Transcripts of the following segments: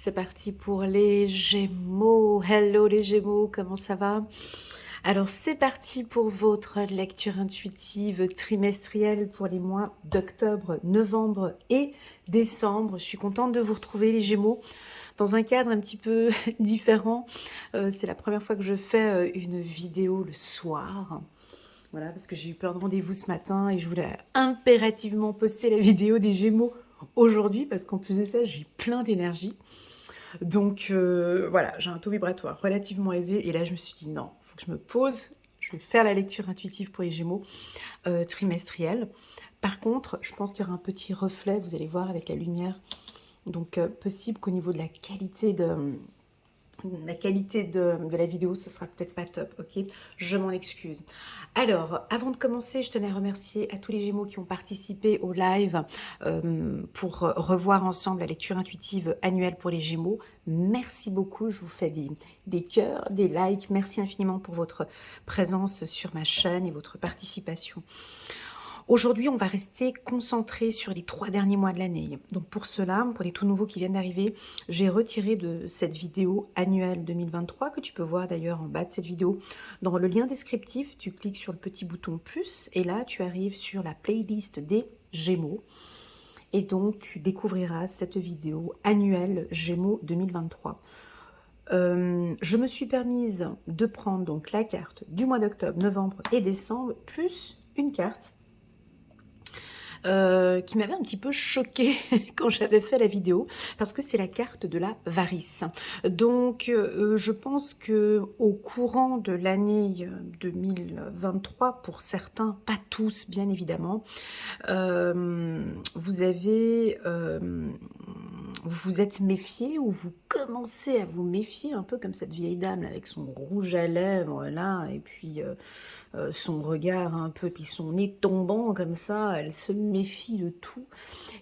C'est parti pour les Gémeaux. Hello les Gémeaux, comment ça va? Alors c'est parti pour votre lecture intuitive trimestrielle pour les mois d'octobre, novembre et décembre. Je suis contente de vous retrouver les Gémeaux dans un cadre un petit peu différent. C'est la première fois que je fais une vidéo le soir. Voilà, parce que j'ai eu plein de rendez-vous ce matin et je voulais impérativement poster la vidéo des Gémeaux aujourd'hui parce qu'en plus de ça, j'ai plein d'énergie. Donc voilà, j'ai un taux vibratoire relativement élevé et là je me suis dit non, il faut que je me pose, je vais faire la lecture intuitive pour les Gémeaux trimestrielle. Par contre, je pense qu'il y aura un petit reflet, vous allez voir avec la lumière, donc possible qu'au niveau de la la vidéo, ce sera peut-être pas top, ok? Je m'en excuse. Alors, avant de commencer, je tenais à remercier à tous les Gémeaux qui ont participé au live pour revoir ensemble la lecture intuitive annuelle pour les Gémeaux. Merci beaucoup, je vous fais des cœurs, des likes. Merci infiniment pour votre présence sur ma chaîne et votre participation. Aujourd'hui, on va rester concentré sur les 3 derniers mois de l'année. Donc pour cela, pour les tout nouveaux qui viennent d'arriver, j'ai retiré de cette vidéo annuelle 2023, que tu peux voir d'ailleurs en bas de cette vidéo. Dans le lien descriptif, tu cliques sur le petit bouton plus et là, tu arrives sur la playlist des Gémeaux. Et donc, tu découvriras cette vidéo annuelle Gémeaux 2023. Je me suis permise de prendre donc la carte du mois d'octobre, novembre et décembre, plus une carte qui m'avait un petit peu choquée quand j'avais fait la vidéo, parce que c'est la carte de la varice. Donc, je pense que au courant de l'année 2023, pour certains, pas tous bien évidemment, vous avez... vous vous êtes méfié ou vous commencez à vous méfier, un peu comme cette vieille dame là, avec son rouge à lèvres là, et puis son regard un peu, puis son nez tombant comme ça, elle se méfie de tout.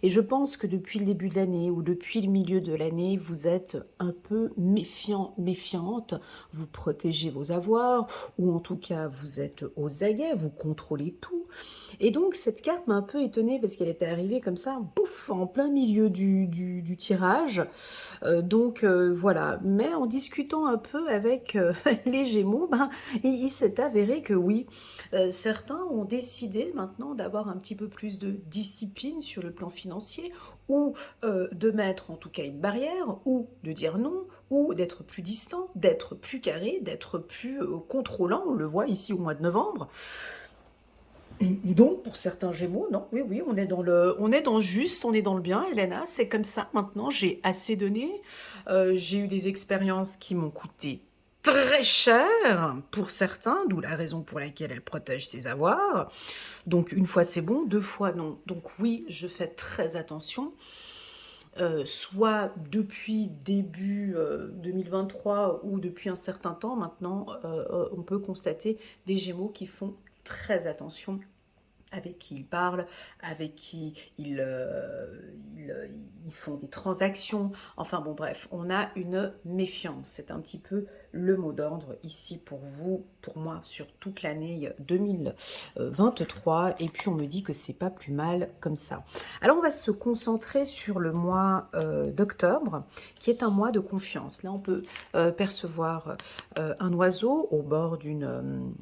Et je pense que depuis le début de l'année ou depuis le milieu de l'année, vous êtes un peu méfiant, méfiante, vous protégez vos avoirs, ou en tout cas vous êtes aux aguets, vous contrôlez tout. Et donc cette carte m'a un peu étonnée parce qu'elle était arrivée comme ça, bouf, en plein milieu du tirage. Voilà, mais en discutant un peu avec les Gémeaux, ben, il s'est avéré que oui, certains ont décidé maintenant d'avoir un petit peu plus de discipline sur le plan financier, ou de mettre en tout cas une barrière, ou de dire non, ou d'être plus distant, d'être plus carré, d'être plus contrôlant. On le voit ici au mois de novembre. Donc, pour certains Gémeaux, non, oui, oui, on est dans le juste, on est dans le bien, Elena, c'est comme ça. Maintenant, j'ai assez donné. J'ai eu des expériences qui m'ont coûté très cher pour certains, d'où la raison pour laquelle elle protège ses avoirs. Donc, une fois c'est bon, deux fois non. Donc oui, je fais très attention. Soit depuis début 2023 ou depuis un certain temps maintenant, on peut constater des Gémeaux qui font très attention avec qui ils parlent, avec qui ils font des transactions. Enfin bon, bref, on a une méfiance. C'est un petit peu le mot d'ordre ici pour vous, pour moi, sur toute l'année 2023. Et puis on me dit que c'est pas plus mal comme ça. Alors on va se concentrer sur le mois d'octobre, qui est un mois de confiance. Là, on peut percevoir un oiseau au bord d'une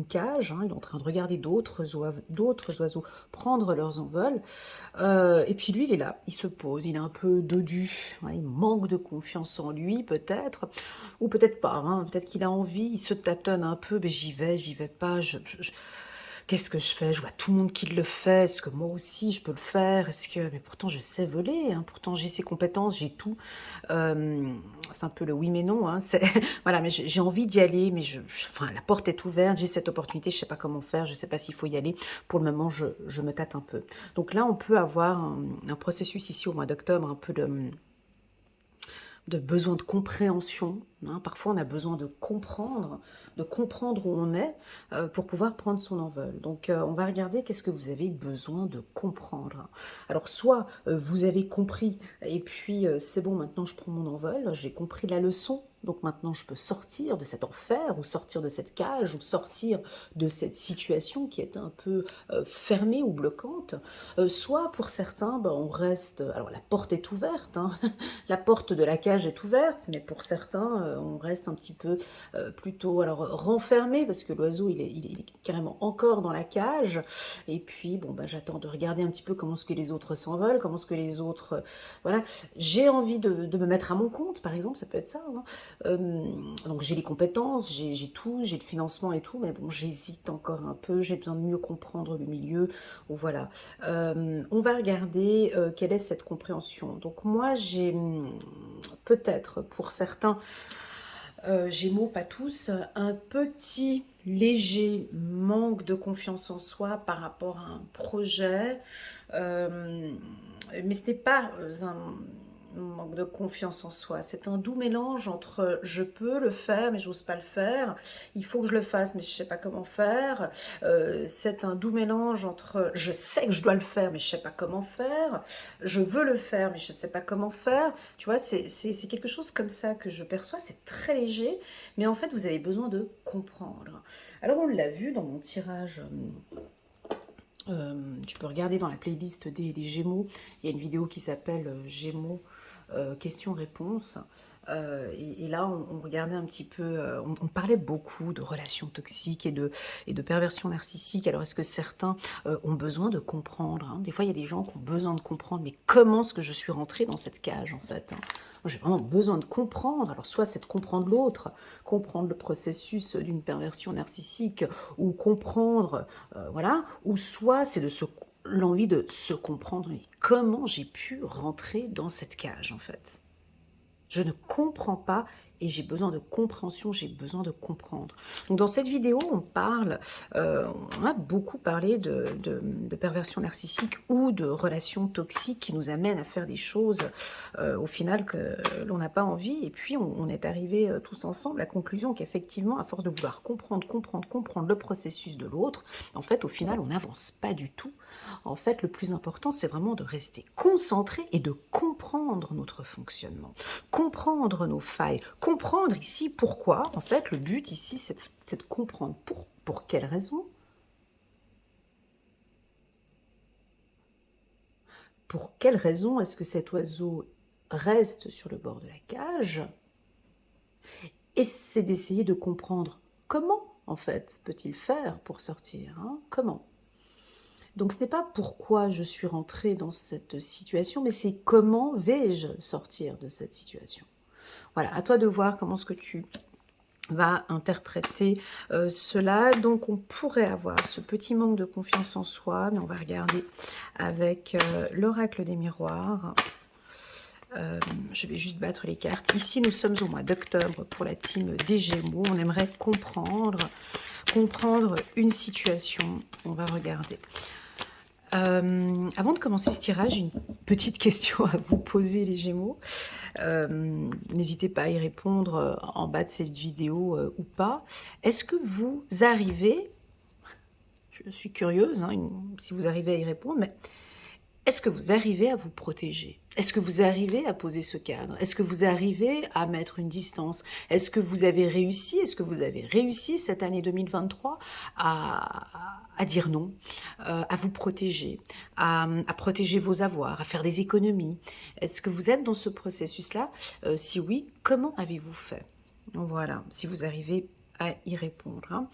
cage, hein. Il est en train de regarder d'autres oiseaux prendre leurs envols. Et puis lui, il est là, il se pose, il est un peu dodu, hein, il manque de confiance en lui peut-être, ou peut-être pas, hein, peut-être qu'il a envie, il se tâtonne un peu, mais j'y vais pas, qu'est-ce que je fais? Je vois tout le monde qui le fait. Est-ce que moi aussi je peux le faire? Mais pourtant je sais voler, hein. Pourtant j'ai ces compétences, j'ai tout. C'est un peu le oui mais non, hein. Voilà, mais j'ai envie d'y aller, mais enfin, la porte est ouverte, j'ai cette opportunité, je sais pas comment faire, je sais pas s'il faut y aller. Pour le moment, je me tâte un peu. Donc là, on peut avoir un processus ici au mois d'octobre, un peu de besoin de compréhension, hein. Parfois, on a besoin de comprendre où on est pour pouvoir prendre son envol. Donc, on va regarder qu'est-ce que vous avez besoin de comprendre. Alors, soit vous avez compris et puis c'est bon, maintenant je prends mon envol, j'ai compris la leçon, Donc maintenant, je peux sortir de cet enfer, ou sortir de cette cage, ou sortir de cette situation qui est un peu fermée ou bloquante. Soit pour certains, ben, on reste... Alors la porte est ouverte, hein. La porte de la cage est ouverte, mais pour certains, on reste un petit peu plutôt alors, renfermé, parce que l'oiseau, il est carrément encore dans la cage. Et puis, bon, ben, j'attends de regarder un petit peu comment est-ce que les autres s'envolent, comment est-ce que les autres... voilà. J'ai envie de me mettre à mon compte, par exemple, ça peut être ça, hein. Donc j'ai les compétences, j'ai tout, j'ai le financement et tout, mais bon, j'hésite encore un peu, j'ai besoin de mieux comprendre le milieu. Voilà. On va regarder quelle est cette compréhension. Donc moi, j'ai peut-être pour certains Gémeaux, pas tous, un petit léger manque de confiance en soi par rapport à un projet, mais ce n'est pas un manque de confiance en soi, c'est un doux mélange entre je peux le faire mais j'ose pas le faire, il faut que je le fasse mais je sais pas comment faire, c'est un doux mélange entre je sais que je dois le faire mais je sais pas comment faire, je veux le faire mais je sais pas comment faire, tu vois, c'est quelque chose comme ça que je perçois, c'est très léger, mais en fait vous avez besoin de comprendre. Alors on l'a vu dans mon tirage, tu peux regarder dans la playlist des Gémeaux, il y a une vidéo qui s'appelle Gémeaux questions-réponses. Et là, on regardait un petit peu, on parlait beaucoup de relations toxiques et de perversion narcissique. Alors, est-ce que certains ont besoin de comprendre, hein? Des fois, il y a des gens qui ont besoin de comprendre, mais comment est-ce que je suis rentrée dans cette cage, en fait, hein? Moi, j'ai vraiment besoin de comprendre. Alors, soit c'est de comprendre l'autre, comprendre le processus d'une perversion narcissique, ou comprendre, voilà, ou soit c'est de se l'envie de se comprendre. Mais comment j'ai pu rentrer dans cette cage, en fait? Je ne comprends pas et j'ai besoin de compréhension, j'ai besoin de comprendre. Donc dans cette vidéo, on a beaucoup parlé de perversion narcissique ou de relations toxiques qui nous amènent à faire des choses au final que l'on n'a pas envie. Et puis on est arrivé tous ensemble à la conclusion qu'effectivement, à force de vouloir comprendre le processus de l'autre, en fait, au final, on n'avance pas du tout. En fait, le plus important, c'est vraiment de rester concentré et de comprendre notre fonctionnement, comprendre nos failles, comprendre ici pourquoi. En fait, le but ici, c'est de comprendre pour quelle raison. Pour quelle raison est-ce que cet oiseau reste sur le bord de la cage? Et c'est d'essayer de comprendre comment, en fait, peut-il faire pour sortir, hein? Comment? Donc ce n'est pas pourquoi je suis rentrée dans cette situation, mais c'est comment vais-je sortir de cette situation. Voilà, à toi de voir comment est-ce que tu vas interpréter cela. Donc on pourrait avoir ce petit manque de confiance en soi, mais on va regarder avec l'oracle des miroirs. Je vais juste battre les cartes. Ici, nous sommes au mois d'octobre pour la team des Gémeaux. On aimerait comprendre une situation. On va regarder. Avant de commencer ce tirage, j'ai une petite question à vous poser, les Gémeaux. N'hésitez pas à y répondre en bas de cette vidéo ou pas. Est-ce que vous arrivez, je suis curieuse, hein, si vous arrivez à y répondre, mais est-ce que vous arrivez à vous protéger? Est-ce que vous arrivez à poser ce cadre? Est-ce que vous arrivez à mettre une distance? Est-ce que vous avez réussi? Est-ce que vous avez réussi cette année 2023 à dire non, à vous protéger, à protéger vos avoirs, à faire des économies? Est-ce que vous êtes dans ce processus-là? Si oui, comment avez-vous fait? Voilà, si vous arrivez à y répondre,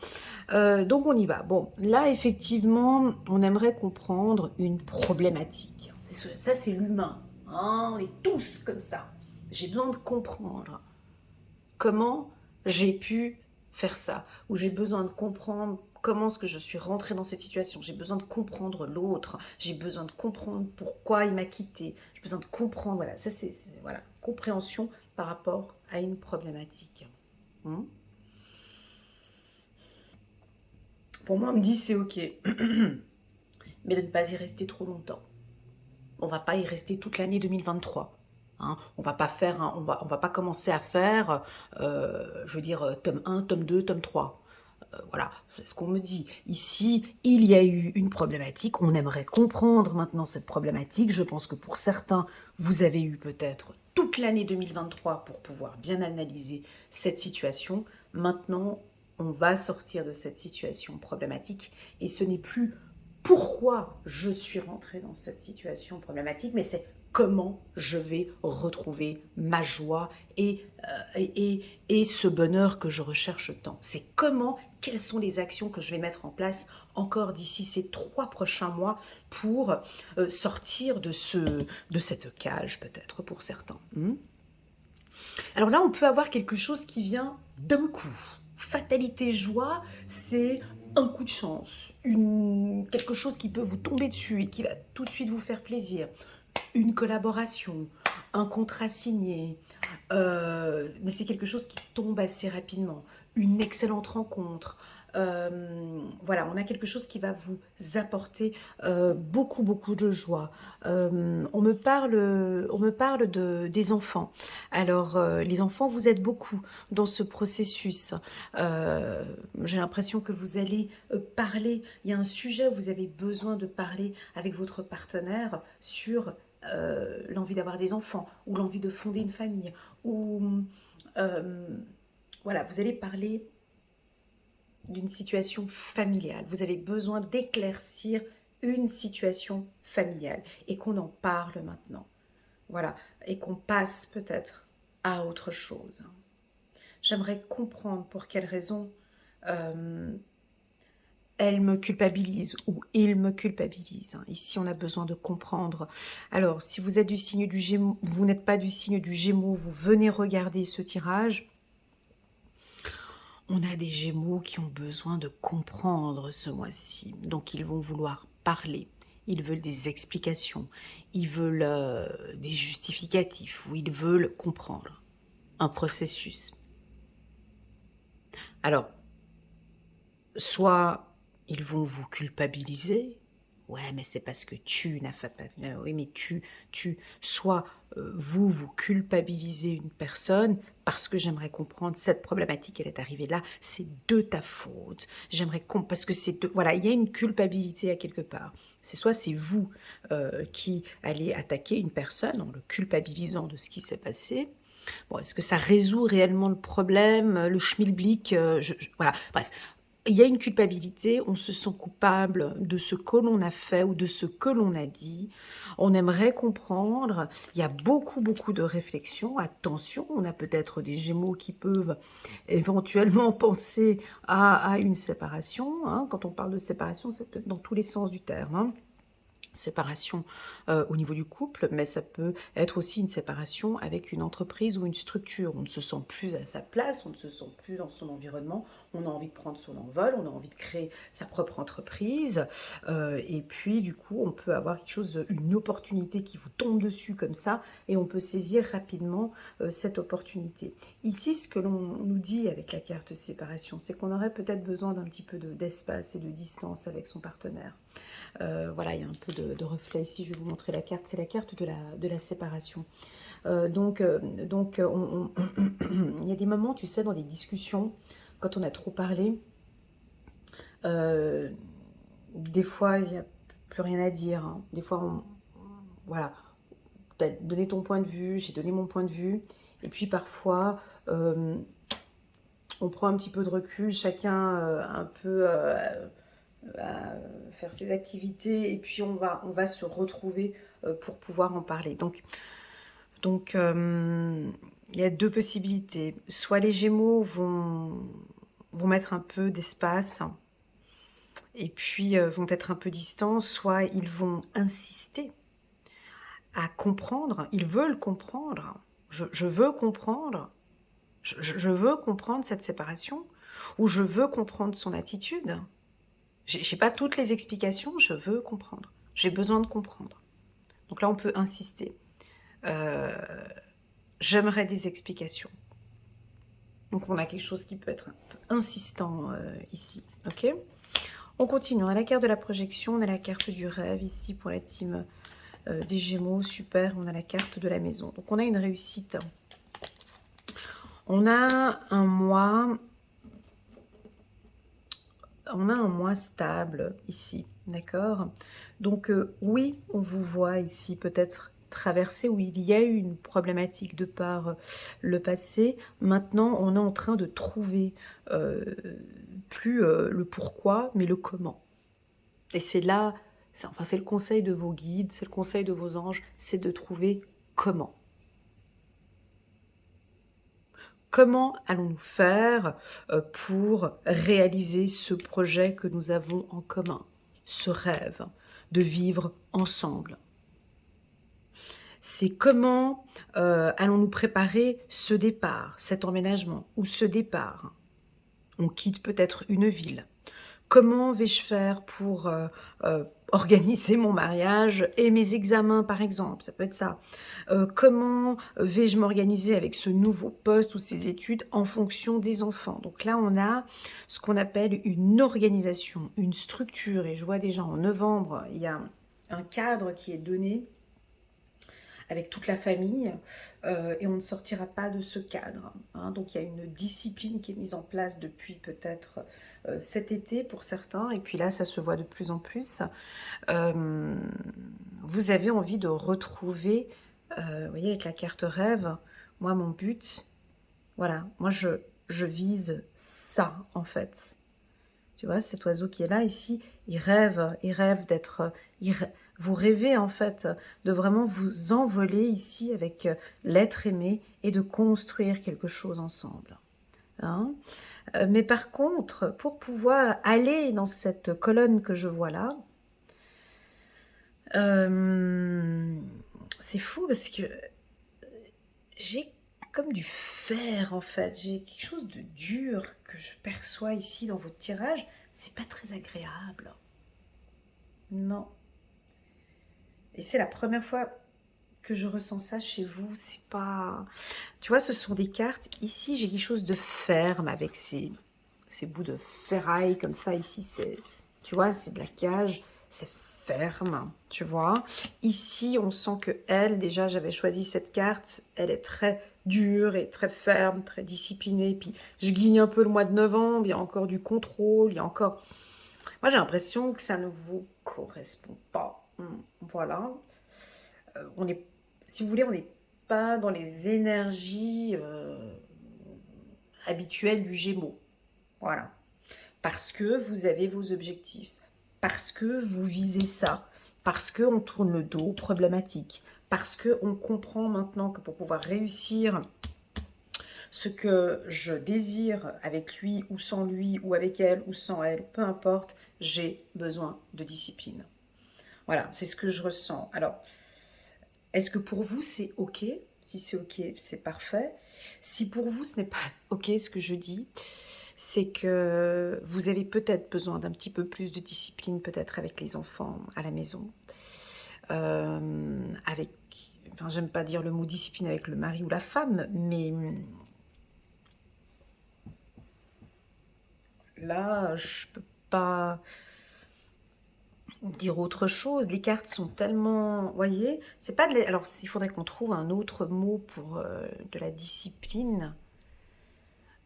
hein. Donc on y va. Bon, là effectivement, on aimerait comprendre une problématique. Ça c'est l'humain, hein, on est tous comme ça. J'ai besoin de comprendre comment j'ai pu faire ça, ou j'ai besoin de comprendre comment est-ce que je suis rentrée dans cette situation. J'ai besoin de comprendre l'autre, j'ai besoin de comprendre pourquoi il m'a quitté, j'ai besoin de comprendre, voilà, ça c'est voilà, compréhension par rapport à une problématique. Pour moi, on me dit c'est ok, mais de ne pas y rester trop longtemps. On ne va pas y rester toute l'année 2023. Hein. On va pas faire, on va pas commencer à faire, je veux dire, tome 1, tome 2, tome 3. Voilà, c'est ce qu'on me dit. Ici, il y a eu une problématique. On aimerait comprendre maintenant cette problématique. Je pense que pour certains, vous avez eu peut-être toute l'année 2023 pour pouvoir bien analyser cette situation. Maintenant, on va sortir de cette situation problématique et ce n'est plus pourquoi je suis rentrée dans cette situation problématique, mais c'est comment je vais retrouver ma joie et ce bonheur que je recherche tant. C'est comment, quelles sont les actions que je vais mettre en place encore d'ici ces 3 prochains mois pour sortir de cette cage peut-être pour certains. Alors là, on peut avoir quelque chose qui vient d'un coup. Fatalité, joie, c'est un coup de chance, quelque chose qui peut vous tomber dessus et qui va tout de suite vous faire plaisir. Une collaboration, un contrat signé, mais c'est quelque chose qui tombe assez rapidement. Une excellente rencontre. Voilà, on a quelque chose qui va vous apporter beaucoup, beaucoup de joie. On me parle des enfants. Alors, les enfants, vous êtes beaucoup dans ce processus. J'ai l'impression que vous allez parler. Il y a un sujet où vous avez besoin de parler avec votre partenaire sur l'envie d'avoir des enfants ou l'envie de fonder une famille ou voilà, vous allez parler d'une situation familiale. Vous avez besoin d'éclaircir une situation familiale et qu'on en parle maintenant. Voilà, et qu'on passe peut-être à autre chose. J'aimerais comprendre pour quelles raisons elle me culpabilise ou il me culpabilise. Ici, on a besoin de comprendre. Alors, si vous êtes du signe du Gémeaux, vous n'êtes pas du signe du Gémeaux, vous venez regarder ce tirage. On a des Gémeaux qui ont besoin de comprendre ce mois-ci. Donc, ils vont vouloir parler. Ils veulent des explications. Ils veulent des justificatifs ou ils veulent comprendre un processus. Alors, soit ils vont vous culpabiliser. Ouais, mais c'est parce que tu n'as pas... Oui, mais soit vous culpabilisez une personne parce que j'aimerais comprendre cette problématique, elle est arrivée là, c'est de ta faute. J'aimerais parce que c'est de... Voilà, il y a une culpabilité à quelque part. Soit c'est vous qui allez attaquer une personne en le culpabilisant de ce qui s'est passé. Bon, est-ce que ça résout réellement le problème, le schmilblick voilà, bref. Il y a une culpabilité, on se sent coupable de ce que l'on a fait ou de ce que l'on a dit. On aimerait comprendre. Il y a beaucoup, beaucoup de réflexions. Attention, on a peut-être des Gémeaux qui peuvent éventuellement penser à une séparation. Quand on parle de séparation, ça peut être dans tous les sens du terme. Séparation au niveau du couple, mais ça peut être aussi une séparation avec une entreprise ou une structure. On ne se sent plus à sa place, on ne se sent plus dans son environnement, on a envie de prendre son envol, on a envie de créer sa propre entreprise, et puis du coup on peut avoir quelque chose, une opportunité qui vous tombe dessus comme ça, et on peut saisir rapidement cette opportunité. Ici, ce que l'on nous dit avec la carte séparation, c'est qu'on aurait peut-être besoin d'un petit peu d'espace et de distance avec son partenaire. Voilà, il y a un peu de reflet ici, je vais vous montrer la carte, c'est la carte de la séparation. Donc il y a des moments, tu sais, dans les discussions, quand on a trop parlé, des fois, il n'y a plus rien à dire. Des fois, voilà, tu as donné ton point de vue, j'ai donné mon point de vue, et puis parfois, on prend un petit peu de recul, chacun un peu... faire ses activités et puis on va se retrouver pour pouvoir en parler. Donc il y a 2 possibilités. Soit les Gémeaux vont mettre un peu d'espace et puis vont être un peu distants, soit ils vont insister à comprendre, ils veulent comprendre. Je veux comprendre, je veux comprendre cette séparation, ou je veux comprendre son attitude. J'ai pas toutes les explications, je veux comprendre. J'ai besoin de comprendre. Donc là, on peut insister. J'aimerais des explications. Donc on a quelque chose qui peut être un peu insistant ici. Ok ? On continue. On a la carte de la projection, on a la carte du rêve ici pour la team des Gémeaux. Super. On a la carte de la maison. Donc on a une réussite. On a un mois... On a un mois stable ici, d'accord? Donc oui, on vous voit ici peut-être traversé, où il y a eu une problématique de par le passé. Maintenant, on est en train de trouver plus le pourquoi, mais le comment. Et c'est là, enfin, c'est le conseil de vos guides, c'est le conseil de vos anges, c'est de trouver comment. Comment allons-nous faire pour réaliser ce projet que nous avons en commun, ce rêve de vivre ensemble? C'est comment allons-nous préparer ce départ, cet emménagement ou ce départ? On quitte peut-être une ville. Comment vais-je faire pour organiser mon mariage et mes examens, par exemple? Ça peut être ça. Comment vais-je m'organiser avec ce nouveau poste ou ces études en fonction des enfants? Donc là, on a ce qu'on appelle une organisation, une structure. Et je vois déjà en novembre, il y a un cadre qui est donné avec toute la famille, et on ne sortira pas de ce cadre, hein. Donc il y a une discipline qui est mise en place depuis peut-être cet été pour certains, et puis là ça se voit de plus en plus. Euh, Vous avez envie de retrouver, vous voyez avec la carte rêve, moi mon but, voilà, moi je vise ça en fait. Tu vois, cet oiseau qui est là, ici, il rêve d'être... Vous rêvez, en fait, de vraiment vous envoler ici avec l'être aimé et de construire quelque chose ensemble. Hein. Mais par contre, pour pouvoir aller dans cette colonne que je vois là, c'est fou parce que j'ai comme du fer, en fait. J'ai quelque chose de dur que je perçois ici dans votre tirage. C'est pas très agréable. Non. Et c'est la première fois que je ressens ça chez vous. C'est pas... Tu vois, ce sont des cartes. Ici, j'ai quelque chose de ferme avec ces bouts de ferraille comme ça. Ici, c'est... Tu vois, c'est de la cage. C'est ferme, tu vois. Ici, on sent que elle, déjà, j'avais choisi cette carte. Elle est très dure et très ferme, très disciplinée. Puis, je gligne un peu le mois de novembre. Il y a encore du contrôle. Il y a encore... Moi, j'ai l'impression que ça ne vous correspond pas. Voilà. On est, si vous voulez, on n'est pas dans les énergies habituelles du Gémeaux. Voilà. Parce que vous avez vos objectifs. Parce que vous visez ça. Parce qu'on tourne le dos aux problématiques. Parce qu'on comprend maintenant que pour pouvoir réussir ce que je désire avec lui ou sans lui, ou avec elle ou sans elle, peu importe, j'ai besoin de discipline. Voilà, c'est ce que je ressens. Alors, est-ce que pour vous c'est ok? Si c'est ok, c'est parfait. Si pour vous ce n'est pas ok ce que je dis, c'est que vous avez peut-être besoin d'un petit peu plus de discipline, peut-être avec les enfants à la maison. Avec, enfin j'aime pas dire le mot discipline avec le mari ou la femme, mais là je peux pas dire autre chose. Les cartes sont tellement, vous voyez, c'est pas de alors il faudrait qu'on trouve un autre mot pour de la discipline,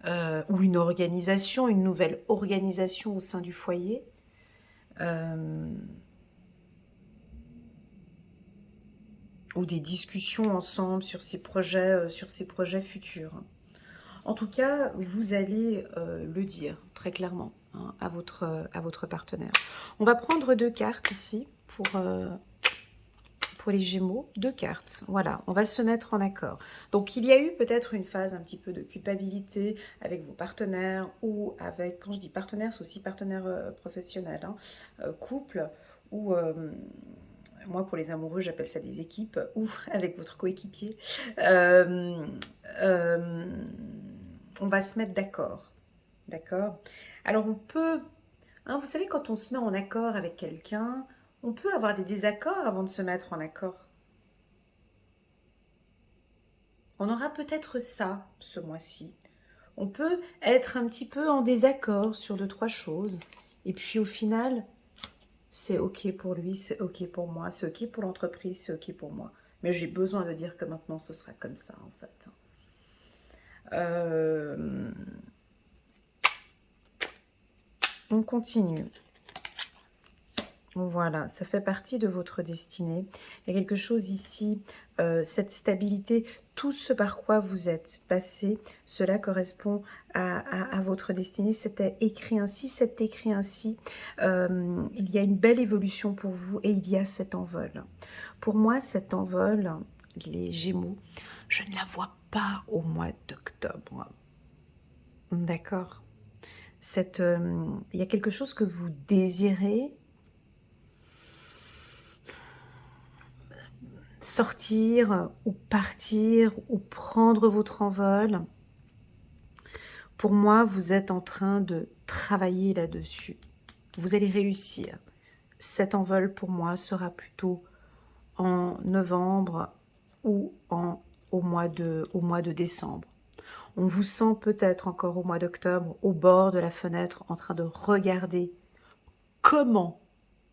ou une organisation, une nouvelle organisation au sein du foyer. Ou des discussions ensemble sur ces projets futurs. En tout cas, vous allez le dire très clairement, hein, à votre partenaire. On va prendre deux cartes ici pour les Gémeaux, deux cartes. Voilà, on va se mettre en accord. Donc, il y a eu peut-être une phase un petit peu de culpabilité avec vos partenaires ou avec, quand je dis partenaire, c'est aussi partenaire professionnel, hein, couple, ou moi, pour les amoureux, j'appelle ça des équipes, ou avec votre coéquipier. Euh, euh, on va se mettre d'accord. D'accord? Alors, on peut, hein, vous savez, quand on se met en accord avec quelqu'un, on peut avoir des désaccords avant de se mettre en accord. On aura peut-être ça ce mois-ci. On peut être un petit peu en désaccord sur deux, trois choses. Et puis au final, c'est ok pour lui, c'est ok pour moi, c'est ok pour l'entreprise, c'est ok pour moi. Mais j'ai besoin de dire que maintenant ce sera comme ça en fait. On continue. Voilà, ça fait partie de votre destinée. Il y a quelque chose ici, cette stabilité, tout ce par quoi vous êtes passé, cela correspond à votre destinée. C'était écrit ainsi, c'est écrit ainsi. Il y a une belle évolution pour vous et il y a cet envol. Pour moi, cet envol, les Gémeaux, je ne la vois pas au mois d'octobre. D'accord? Il y a quelque chose que vous désirez sortir ou partir ou prendre votre envol. Pour moi, vous êtes en train de travailler là-dessus. Vous allez réussir. Cet envol, pour moi, sera plutôt en novembre ou au mois de décembre. On vous sent peut-être encore au mois d'octobre, au bord de la fenêtre, en train de regarder comment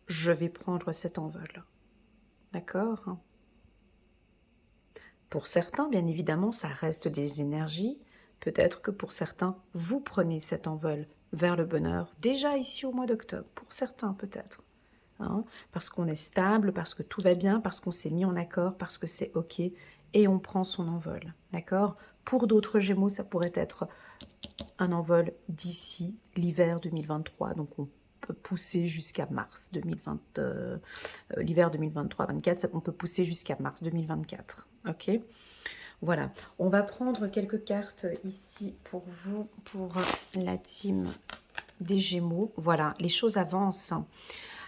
je vais prendre cet envol. D'accord? Pour certains, bien évidemment, ça reste des énergies. Peut-être que pour certains, vous prenez cet envol vers le bonheur, déjà ici au mois d'octobre. Pour certains, peut-être. Hein, parce qu'on est stable, parce que tout va bien, parce qu'on s'est mis en accord, parce que c'est OK, et on prend son envol. D'accord? Pour d'autres Gémeaux, ça pourrait être un envol d'ici l'hiver 2023. Donc on peut pousser jusqu'à mars 2020, l'hiver 2023-24, on peut pousser jusqu'à mars 2024. OK? Voilà. On va prendre quelques cartes ici pour vous, pour la team des Gémeaux. Voilà, les choses avancent.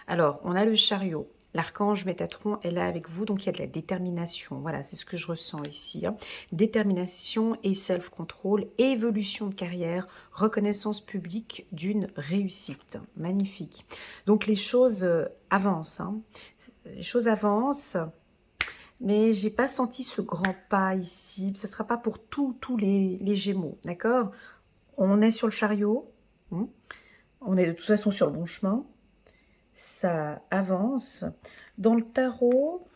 Alors, on a le chariot. L'archange Métatron est là avec vous, donc il y a de la détermination. Voilà, c'est ce que je ressens ici. Hein. Détermination et self-control, évolution de carrière, reconnaissance publique d'une réussite. Magnifique. Donc les choses avancent. Hein. Les choses avancent, mais j'ai pas senti ce grand pas ici. Ce ne sera pas pour tous les Gémeaux, d'accord? On est sur le chariot, hein. On est de toute façon sur le bon chemin. Ça avance. Dans le tarot,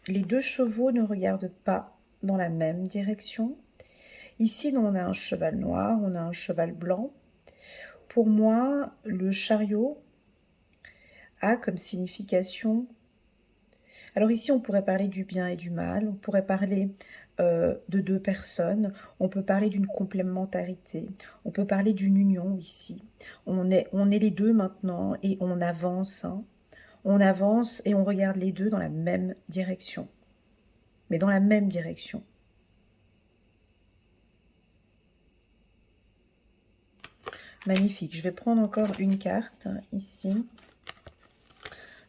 les deux chevaux ne regardent pas dans la même direction. Ici, on a un cheval noir, on a un cheval blanc. Pour moi, le chariot a comme signification... Alors ici, on pourrait parler du bien et du mal, on pourrait parler de deux personnes, on peut parler d'une complémentarité, on peut parler d'une union ici. On est les deux maintenant et on avance, hein. On avance et on regarde les deux dans la même direction. Mais dans la même direction. Magnifique. Je vais prendre encore une carte ici.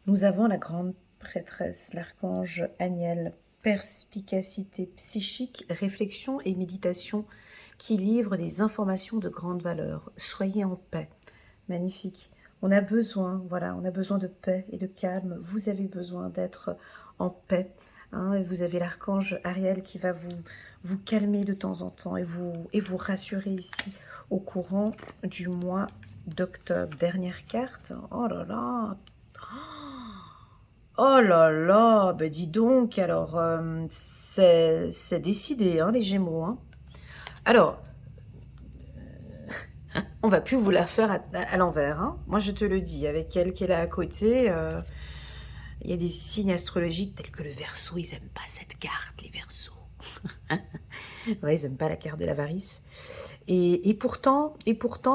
Nous avons la grande prêtresse, l'archange Aniel. Perspicacité psychique, réflexion et méditation qui livre des informations de grande valeur. Soyez en paix. Magnifique. On a besoin, voilà, on a besoin de paix et de calme. Vous avez besoin d'être en paix. Hein, vous avez l'archange Ariel qui va vous calmer de temps en temps et vous rassurer ici au courant du mois d'octobre. Dernière carte. Oh là là. Oh là là. Ben dis donc, alors, c'est décidé, hein, les Gémeaux. Hein. Alors, on va plus vous la faire à l'envers. Hein. Moi, je te le dis, avec elle qui est là à côté, il y a des signes astrologiques tels que le Verseau. Ils n'aiment pas cette carte, les Verseaux. Ouais, ils n'aiment pas la carte de l'avarice. Et pourtant,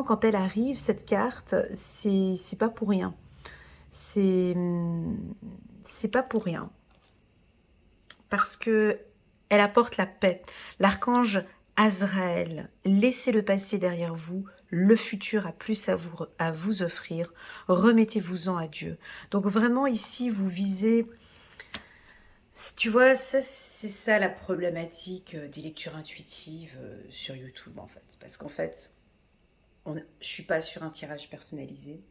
quand elle arrive, cette carte, c'est pas pour rien. C'est pas pour rien. Parce que elle apporte la paix. L'archange Azraël, laissez le passé derrière vous, le futur a plus à vous offrir, remettez-vous-en à Dieu. Donc vraiment ici, vous visez, tu vois, c'est ça la problématique des lectures intuitives sur YouTube en fait. Parce qu'en fait, je ne suis pas sur un tirage personnalisé.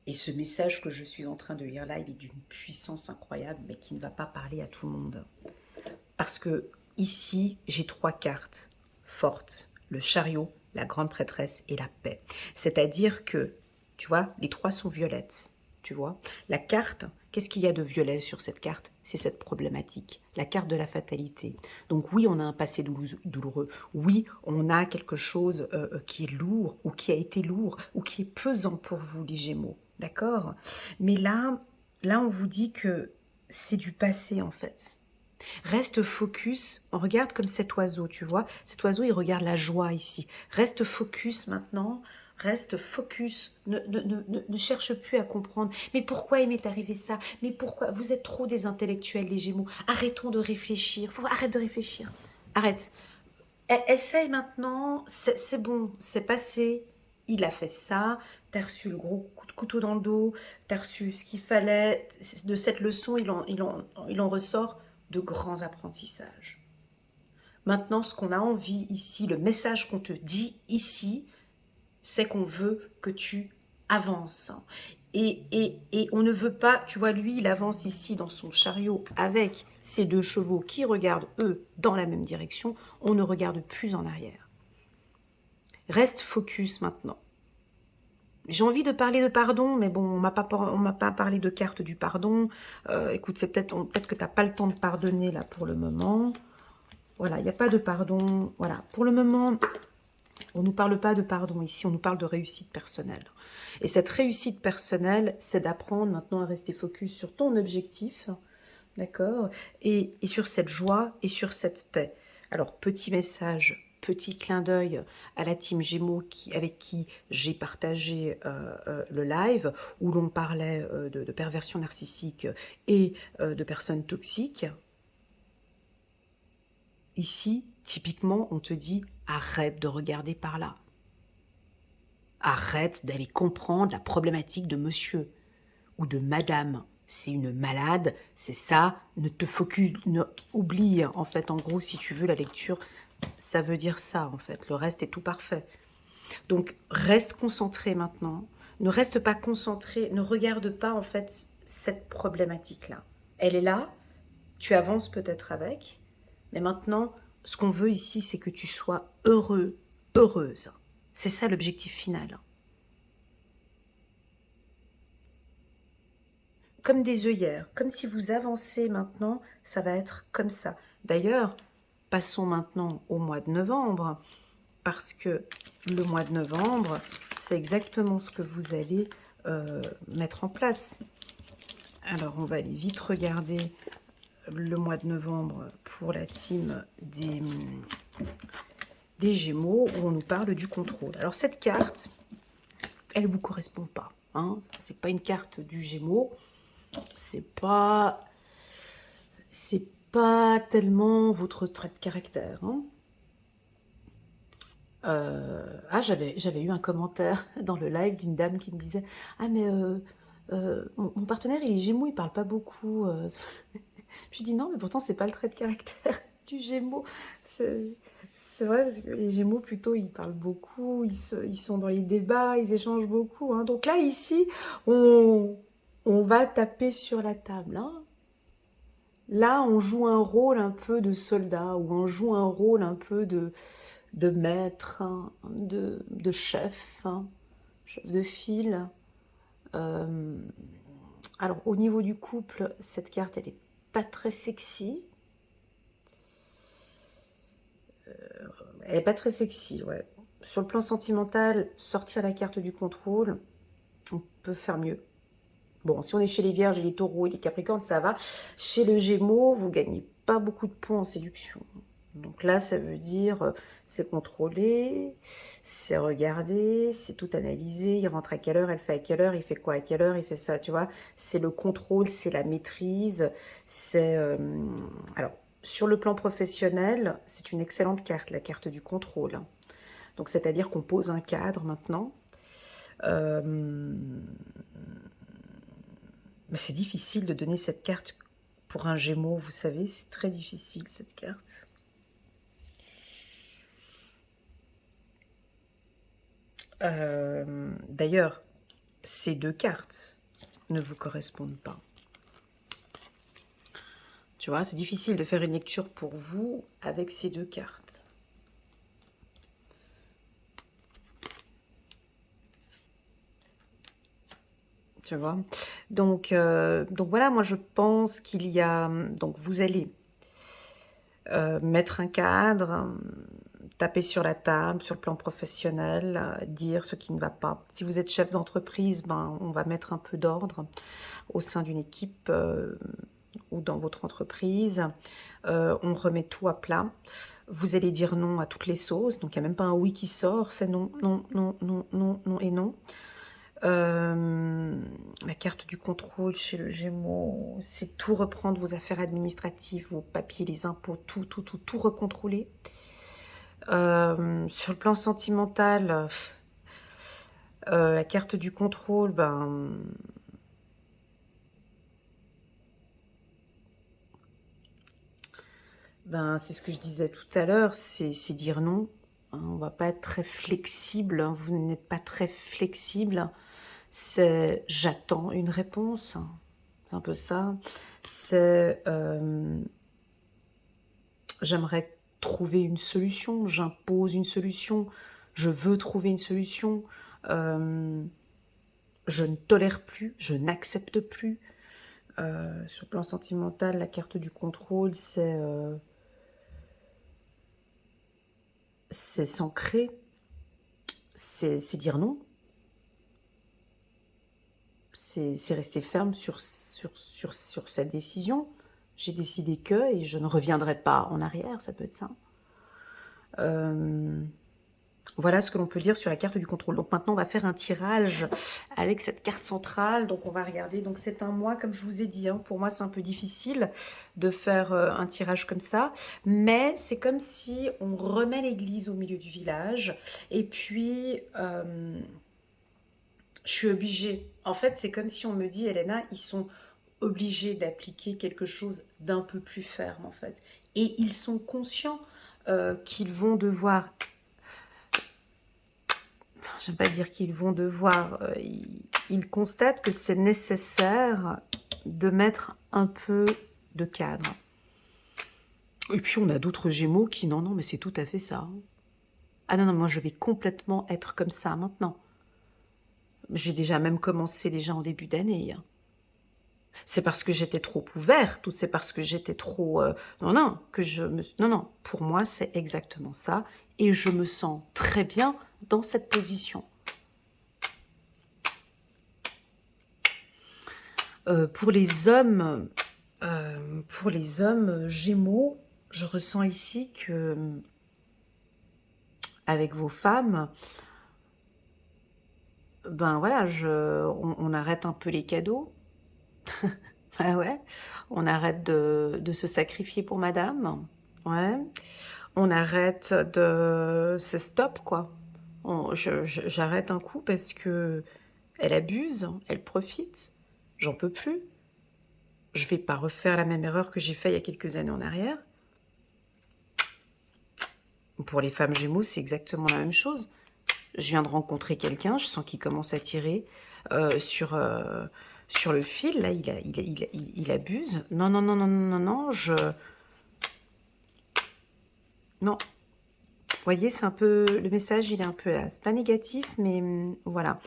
Et ce message que je suis en train de lire là, il est d'une puissance incroyable, mais qui ne va pas parler à tout le monde. Parce que ici, j'ai trois cartes fortes. Le chariot, la grande prêtresse et la paix. C'est-à-dire que, tu vois, les trois sont violettes. Tu vois, la carte, qu'est-ce qu'il y a de violet sur cette carte? C'est cette problématique, la carte de la fatalité. Donc oui, on a un passé douloureux. Oui, on a quelque chose qui est lourd ou qui a été lourd ou qui est pesant pour vous, les Gémeaux. d'accord? Mais là, on vous dit que c'est du passé, en fait. Reste focus, regarde comme cet oiseau, tu vois. Cet oiseau, il regarde la joie ici. Reste focus maintenant, reste focus. Ne cherche plus à comprendre. Mais pourquoi il m'est arrivé ça? Mais pourquoi? Vous êtes trop des intellectuels, les Gémeaux. Arrêtons de réfléchir. Arrête de réfléchir. Arrête. Essaye maintenant, c'est bon, c'est passé. Il a fait ça, t'as reçu le gros coup de couteau dans le dos, t'as reçu ce qu'il fallait. De cette leçon, il en ressort de grands apprentissages. Maintenant, ce qu'on a envie ici, le message qu'on te dit ici, c'est qu'on veut que tu avances. Et on ne veut pas, tu vois, lui, il avance ici dans son chariot avec ses 2 chevaux qui regardent, eux, dans la même direction. On ne regarde plus en arrière. Reste focus maintenant. J'ai envie de parler de pardon, mais bon, on m'a pas parlé de carte du pardon. Écoute, c'est peut-être que tu n'as pas le temps de pardonner là pour le moment. Voilà, il n'y a pas de pardon. Voilà, pour le moment, on ne nous parle pas de pardon ici, on nous parle de réussite personnelle. Et cette réussite personnelle, c'est d'apprendre maintenant à rester focus sur ton objectif, d'accord, et sur cette joie et sur cette paix. Alors, petit message, petit clin d'œil à la team Gémeaux avec qui j'ai partagé le live, où l'on parlait de perversion narcissique et de personnes toxiques. Ici, typiquement, on te dit « arrête de regarder par là ». Arrête d'aller comprendre la problématique de monsieur ou de madame. C'est une malade, c'est ça, ne te focus, oublie en fait, en gros, si tu veux, la lecture, ça veut dire ça en fait, le reste est tout parfait. Donc reste concentré maintenant, ne reste pas concentré, ne regarde pas en fait cette problématique-là. Elle est là, tu avances peut-être avec, mais maintenant, ce qu'on veut ici, c'est que tu sois heureux, heureuse. C'est ça l'objectif final. Comme des œillères, comme si vous avancez maintenant, ça va être comme ça. D'ailleurs, passons maintenant au mois de novembre, parce que le mois de novembre, c'est exactement ce que vous allez mettre en place. Alors, on va aller vite regarder le mois de novembre pour la team des Gémeaux, où on nous parle du contrôle. Alors, cette carte, elle ne vous correspond pas. Hein, c'est pas une carte du Gémeaux. C'est pas tellement votre trait de caractère. Hein. J'avais eu un commentaire dans le live d'une dame qui me disait « Ah, mais mon partenaire, il est Gémeaux, il parle pas beaucoup. » Je dis « Non, mais pourtant, c'est pas le trait de caractère du Gémeaux. » C'est vrai, parce que les Gémeaux, plutôt, ils parlent beaucoup, ils sont dans les débats, ils échangent beaucoup. Hein. Donc là, ici, on va taper sur la table. Hein. Là, on joue un rôle un peu de soldat, ou on joue un rôle un peu de maître, hein, de chef, hein, chef de file. Alors, au niveau du couple, cette carte, elle est pas très sexy. Elle est pas très sexy, ouais. Sur le plan sentimental, sortir la carte du contrôle, on peut faire mieux. Bon, si on est chez les Vierges et les Taureaux et les Capricornes, ça va. Chez le Gémeaux, vous gagnez pas beaucoup de points en séduction. Donc là, ça veut dire c'est contrôlé, c'est regardé, c'est tout analysé. Il rentre à quelle heure, elle fait à quelle heure, il fait quoi à quelle heure, il fait ça, tu vois. C'est le contrôle, c'est la maîtrise. C'est alors, sur le plan professionnel, c'est une excellente carte, la carte du contrôle. Donc, c'est-à-dire qu'on pose un cadre maintenant. Mais c'est difficile de donner cette carte pour un Gémeaux, vous savez, c'est très difficile cette carte. D'ailleurs, ces 2 cartes ne vous correspondent pas. Tu vois, c'est difficile de faire une lecture pour vous avec ces 2 cartes. Tu vois, donc voilà, moi je pense qu'il y a, donc vous allez mettre un cadre, taper sur la table, sur le plan professionnel, dire ce qui ne va pas. Si vous êtes chef d'entreprise, ben, on va mettre un peu d'ordre au sein d'une équipe ou dans votre entreprise. On remet tout à plat. Vous allez dire non à toutes les sauces, donc il n'y a même pas un oui qui sort, c'est non, non, non, non, non, non et non. La carte du contrôle chez le Gémeaux, c'est tout reprendre, vos affaires administratives, vos papiers, les impôts, tout recontrôler. Sur le plan sentimental, la carte du contrôle, c'est ce que je disais tout à l'heure, c'est dire non. Hein, on va pas être très flexible, hein, vous n'êtes pas très flexible. C'est j'attends une réponse, hein, c'est un peu ça. C'est j'aimerais trouver une solution, j'impose une solution, je veux trouver une solution, je ne tolère plus, je n'accepte plus. Sur le plan sentimental, la carte du contrôle, c'est s'ancrer, c'est dire non, c'est rester ferme sur cette décision. J'ai décidé que, et je ne reviendrai pas en arrière, ça peut être ça. Voilà ce que l'on peut dire sur la carte du contrôle. Donc maintenant, on va faire un tirage avec cette carte centrale. Donc on va regarder. Donc c'est un mois, comme je vous ai dit. Hein, pour moi, c'est un peu difficile de faire un tirage comme ça. Mais c'est comme si on remet l'église au milieu du village. Et puis, je suis obligée. En fait, c'est comme si on me dit, Elena, ils sont obligés d'appliquer quelque chose d'un peu plus ferme, en fait. Et ils sont conscients qu'ils vont devoir... Je ne vais pas dire qu'ils vont devoir... ils constatent que c'est nécessaire de mettre un peu de cadre. Et puis, on a d'autres Gémeaux qui... Non, non, mais c'est tout à fait ça. Ah non, non, moi, je vais complètement être comme ça maintenant. J'ai déjà même commencé déjà en début d'année. C'est parce que j'étais trop ouverte ou c'est parce que j'étais trop... Non, non, que je me... Non, non, pour moi, c'est exactement ça. Et je me sens très bien dans cette position. Pour les hommes Gémeaux, je ressens ici que avec vos femmes, ben voilà, on arrête un peu les cadeaux. Ah ouais, on arrête de se sacrifier pour madame. Ouais, on arrête de... C'est stop, quoi. J'arrête un coup parce que elle abuse, elle profite. J'en peux plus. Je vais pas refaire la même erreur que j'ai faite il y a quelques années en arrière. Pour les femmes Gémeaux, c'est exactement la même chose. Je viens de rencontrer quelqu'un, je sens qu'il commence à tirer sur le fil. Là, il abuse. Non, non, non, non, non, non, non, Non. Vous voyez, c'est un peu... Le message, il est un peu là. C'est pas négatif, mais voilà.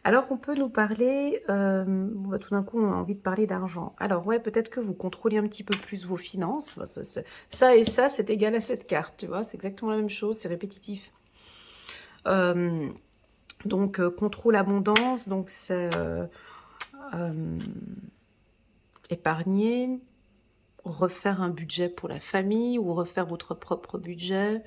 Alors, on peut nous parler... tout d'un coup, on a envie de parler d'argent. Alors, ouais, peut-être que vous contrôlez un petit peu plus vos finances. Ça et ça, c'est égal à cette carte, tu vois. C'est exactement la même chose, c'est répétitif. Donc, contrôle abondance, donc c'est épargner, refaire un budget pour la famille ou refaire votre propre budget.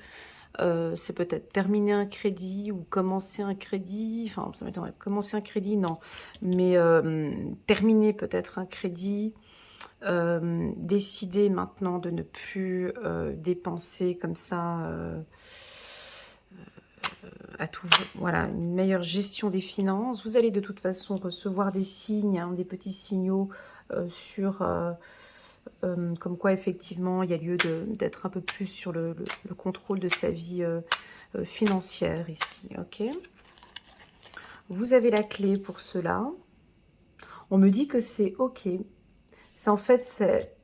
C'est peut-être terminer un crédit ou commencer un crédit. Enfin, ça m'étonnerait. Commencer un crédit, non. Mais terminer peut-être un crédit. Décider maintenant de ne plus dépenser comme ça à tout. Voilà, une meilleure gestion des finances. Vous allez de toute façon recevoir des signes, hein, des petits signaux sur... comme quoi effectivement il y a lieu d'être un peu plus sur le contrôle de sa vie financière ici, ok. Vous avez la clé pour cela. On me dit que c'est ok. C'est en fait, c'est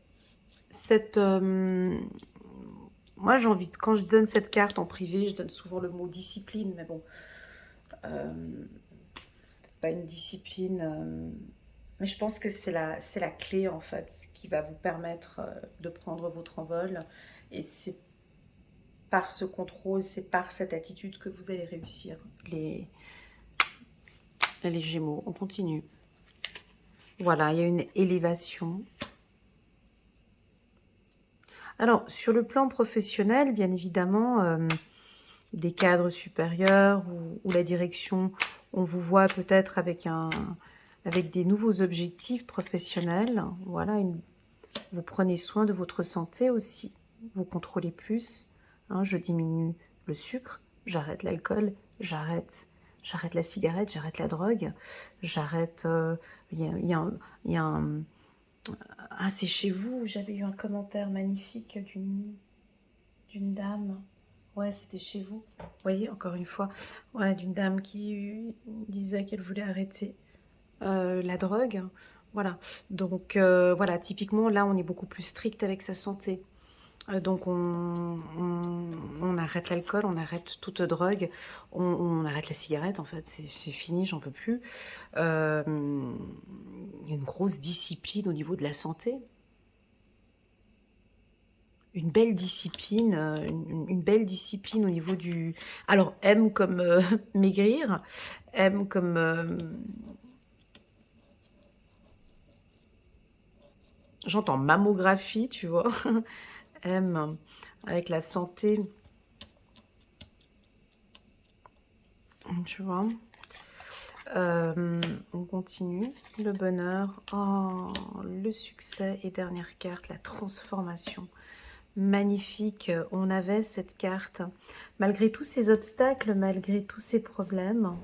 cette... moi j'ai envie, quand je donne cette carte en privé, je donne souvent le mot discipline, mais bon, pas une discipline... mais je pense que c'est la clé, en fait, qui va vous permettre de prendre votre envol. Et c'est par ce contrôle, c'est par cette attitude que vous allez réussir, les Gémeaux. On continue. Voilà, il y a une élévation. Alors, sur le plan professionnel, bien évidemment, des cadres supérieurs ou la direction, on vous voit peut-être avec des nouveaux objectifs professionnels. Voilà, vous prenez soin de votre santé aussi. Vous contrôlez plus. Hein, je diminue le sucre, j'arrête l'alcool, j'arrête la cigarette, j'arrête la drogue, j'arrête... il y a un... Ah, c'est chez vous, j'avais eu un commentaire magnifique d'une dame. Ouais, c'était chez vous. Vous voyez, encore une fois, ouais, d'une dame qui disait qu'elle voulait arrêter la drogue. Voilà. Donc, voilà, typiquement, là, on est beaucoup plus strict avec sa santé. Donc, on arrête l'alcool, on arrête toute drogue, on arrête la cigarette, en fait. C'est fini, j'en peux plus. Il y a une grosse discipline au niveau de la santé. Une belle discipline, une belle discipline au niveau du... Alors, M comme maigrir, M comme... j'entends mammographie, tu vois. M avec la santé, tu vois. On continue. Le bonheur, oh, le succès et dernière carte, la transformation. Magnifique, on avait cette carte. Malgré tous ces obstacles, malgré tous ces problèmes,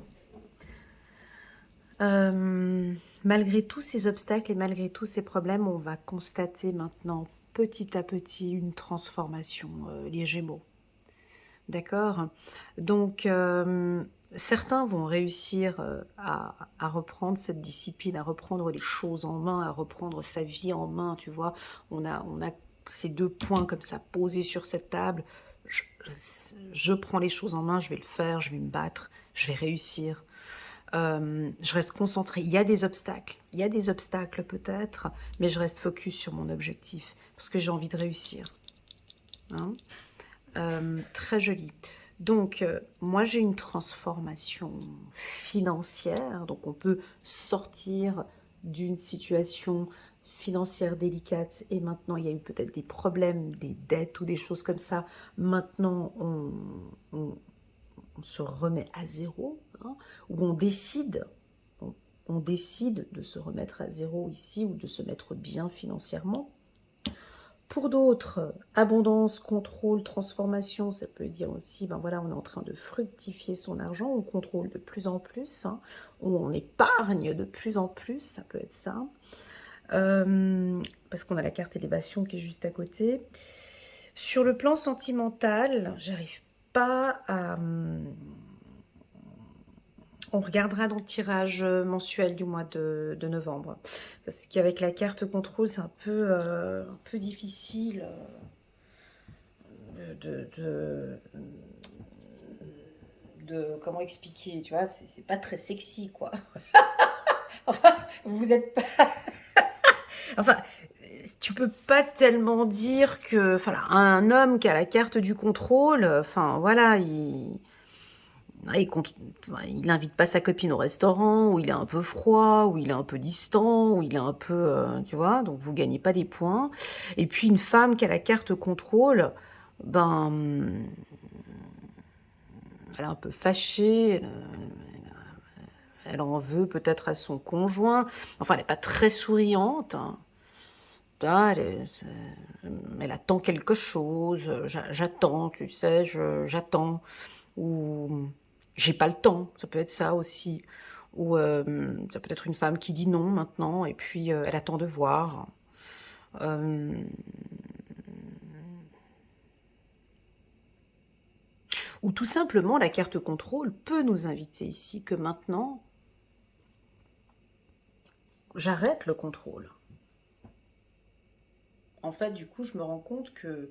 malgré tous ces obstacles et malgré tous ces problèmes, on va constater maintenant petit à petit une transformation, les Gémeaux. D'accord? Donc, certains vont réussir à reprendre cette discipline, à reprendre les choses en main, à reprendre sa vie en main, tu vois. On a ces deux points comme ça posés sur cette table. Je prends les choses en main, je vais le faire, je vais me battre, je vais réussir. Je reste concentrée. Il y a des obstacles peut-être, mais je reste focus sur mon objectif parce que j'ai envie de réussir. Hein? Très joli. Donc, moi, j'ai une transformation financière. Donc, on peut sortir d'une situation financière délicate et maintenant, il y a eu peut-être des problèmes, des dettes ou des choses comme ça. Maintenant, on se remet à zéro, hein, ou on décide de se remettre à zéro ici ou de se mettre bien financièrement. Pour d'autres, abondance, contrôle, transformation, ça peut dire aussi, ben voilà, on est en train de fructifier son argent, on contrôle de plus en plus, hein, ou on épargne de plus en plus, ça peut être ça. Parce qu'on a la carte élévation qui est juste à côté. Sur le plan sentimental, j'arrive pas à... On regardera dans le tirage mensuel du mois de novembre. Parce qu'avec la carte contrôle, c'est un peu difficile comment expliquer, tu vois, c'est pas très sexy, quoi. Enfin, vous êtes pas... Enfin, tu peux pas tellement dire que... Enfin, un homme qui a la carte du contrôle, enfin, voilà, il n'invite pas sa copine au restaurant, ou il est un peu froid, ou il est un peu distant, ou il est un peu, tu vois, donc vous gagnez pas des points. Et puis une femme qui a la carte contrôle, ben, elle est un peu fâchée, elle en veut peut-être à son conjoint, enfin elle n'est pas très souriante, hein. Elle attend quelque chose, j'attends, tu sais, j'attends, ou j'ai pas le temps, ça peut être ça aussi, ou ça peut être une femme qui dit non maintenant, et puis elle attend de voir. Ou tout simplement, la carte contrôle peut nous inviter ici que maintenant, j'arrête le contrôle. En fait, du coup, je me rends compte que